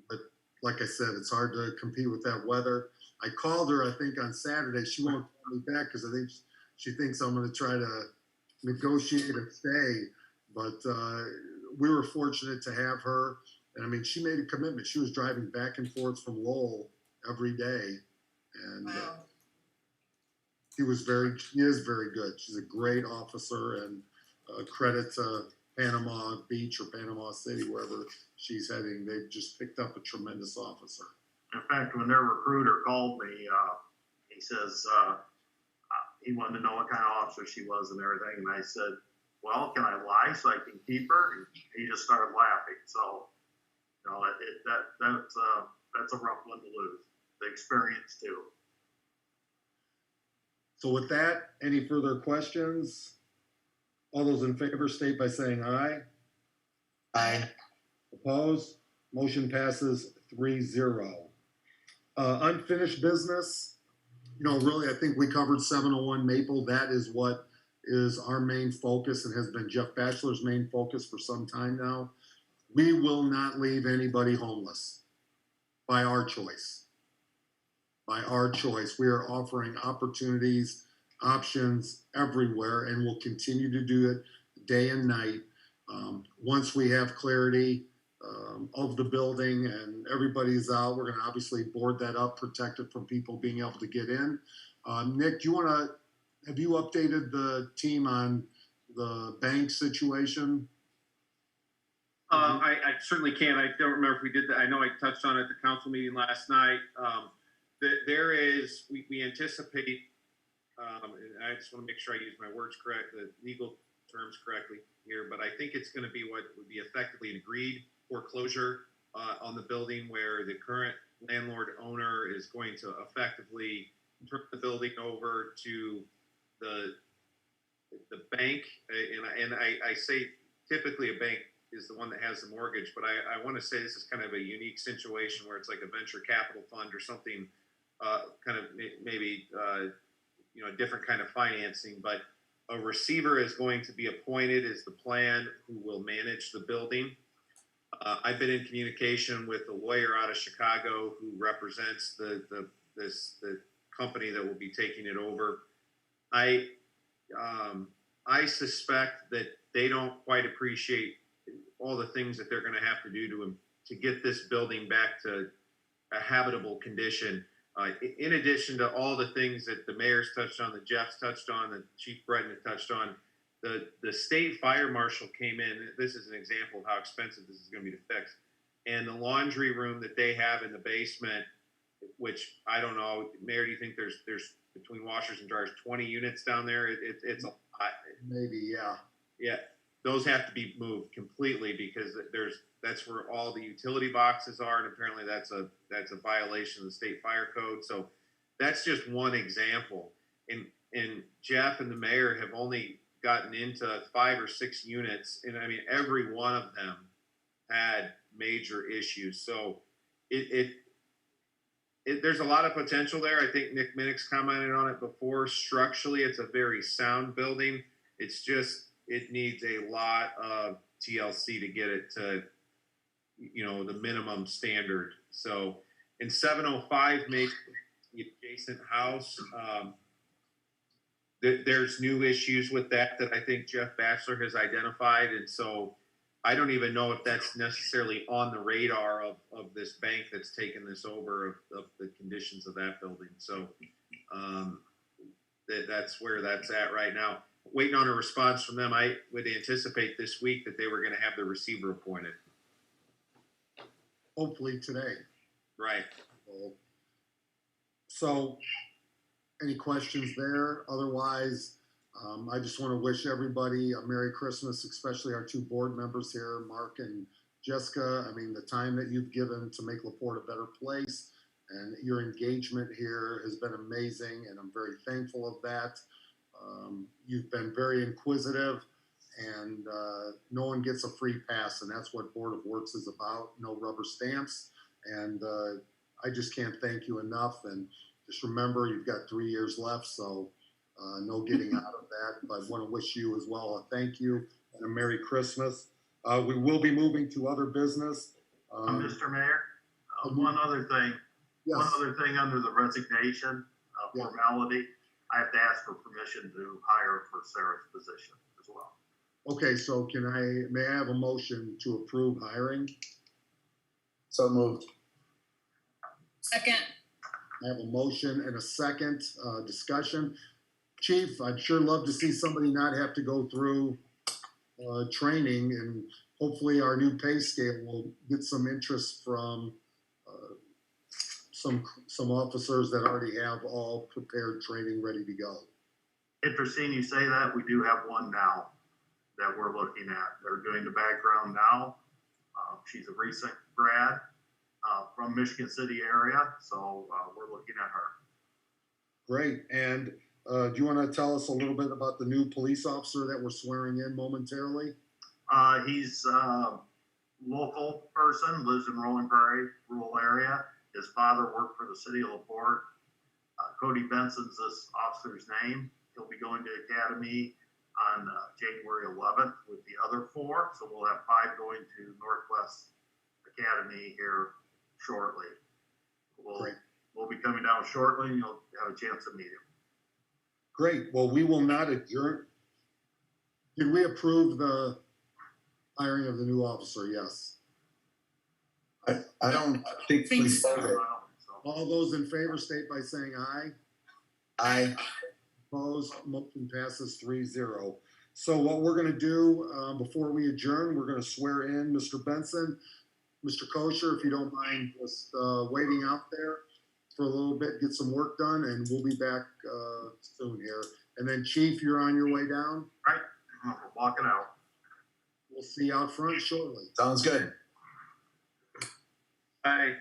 But like I said, it's hard to compete with that weather. I called her, I think, on Saturday. She won't call me back because I think she thinks I'm going to try to negotiate and stay. But we were fortunate to have her. And I mean, she made a commitment. She was driving back and forth from Lowell every day. And she is very good. She's a great officer, and credit to Panama Beach or Panama City, wherever she's heading. They've just picked up a tremendous officer. In fact, when their recruiter called me, he says he wanted to know what kind of officer she was and everything. And I said, well, can I lie so I can keep her? And he just started laughing. So, you know, that's a rough one to lose. The experience too. So with that, any further questions? All those in favor state by saying aye. Aye. Opposed? Motion passes 3-0. Unfinished business. You know, really, I think we covered 701 Maple. That is what is our main focus and has been Jeff Batchelor's main focus for some time now. We will not leave anybody homeless by our choice. By our choice. We are offering opportunities, options everywhere, and we'll continue to do it day and night. Once we have clarity of the building and everybody's out, we're going to obviously board that up, protect it from people being able to get in. Nick, have you updated the team on the bank situation? I certainly can. I don't remember if we did that. I know I touched on it at the council meeting last night. We anticipate, and I just want to make sure I use my words correct, the legal terms correctly here, but I think it's going to be what would be effectively an agreed foreclosure on the building, where the current landlord owner is going to effectively turn the building over to the bank. And I say typically a bank is the one that has the mortgage, but I want to say this is kind of a unique situation where it's like a venture capital fund or something, kind of maybe a different kind of financing. But a receiver is going to be appointed as the plan, who will manage the building. I've been in communication with a lawyer out of Chicago who represents the company that will be taking it over. I suspect that they don't quite appreciate all the things that they're going to have to do to get this building back to a habitable condition. In addition to all the things that the mayor's touched on, that Jeff's touched on, that Chief Breton had touched on, the state fire marshal came in. This is an example of how expensive this is going to be to fix. And the laundry room that they have in the basement, which I don't know, Mayor, do you think there's between washers and dryers 20 units down there? It's a lot. Maybe, yeah. Yeah, those have to be moved completely because that's where all the utility boxes are, and apparently that's a violation of the state fire code. So that's just one example. And Jeff and the mayor have only gotten into 5 or 6 units, and I mean every one of them had major issues. So there's a lot of potential there. I think Nick Minnick's commented on it before. Structurally, it's a very sound building. It's just, it needs a lot of TLC to get it to, the minimum standard. So in 705 make the adjacent house, there's new issues with that I think Jeff Batchelor has identified. And so I don't even know if that's necessarily on the radar of this bank that's taken this over of the conditions of that building. So that's where that's at right now. Waiting on a response from them. I would anticipate this week that they were going to have the receiver appointed. Hopefully today. Right. So any questions there? Otherwise, I just want to wish everybody a Merry Christmas, especially our two board members here, Mark and Jessica. I mean, the time that you've given to make LaPorte a better place and your engagement here has been amazing, and I'm very thankful of that. You've been very inquisitive, and no one gets a free pass, and that's what Board of Works is about, no rubber stamps. And I just can't thank you enough. And just remember, you've got 3 years left, so no getting out of that. But I want to wish you as well a thank you and a Merry Christmas. We will be moving to other business. Mr. Mayor, one other thing. Yes. One other thing under the resignation formality, I have to ask for permission to hire for Sarah's position as well. Okay, so may I have a motion to approve hiring? So moved. Second. I have a motion and a second discussion. Chief, I'd sure love to see somebody not have to go through training, and hopefully our new pay scale will get some interest from some officers that already have all prepared training ready to go. Interesting you say that. We do have one now that we're looking at. They're doing the background now. She's a recent grad from Michigan City area, so we're looking at her. Great. And do you want to tell us a little bit about the new police officer that we're swearing in momentarily? He's a local person, lives in Rolling Prairie, rural area. His father worked for the city of LaPorte. Cody Benson's this officer's name. He'll be going to academy on January 11th with the other 4. So we'll have 5 going to Northwest Academy here shortly. We'll be coming down shortly, and you'll have a chance to meet him. Great. Well, we will not adjourn. Did we approve the hiring of the new officer? Yes. I don't think we voted. All those in favor state by saying aye. Aye. Opposed, motion passes 3-0. So what we're going to do before we adjourn, we're going to swear in Mr. Benson. Mr. Kosher, if you don't mind just waiting out there for a little bit, get some work done, and we'll be back soon here. And then Chief, you're on your way down? Right, we're walking out. We'll see you out front shortly. Sounds good. Aye.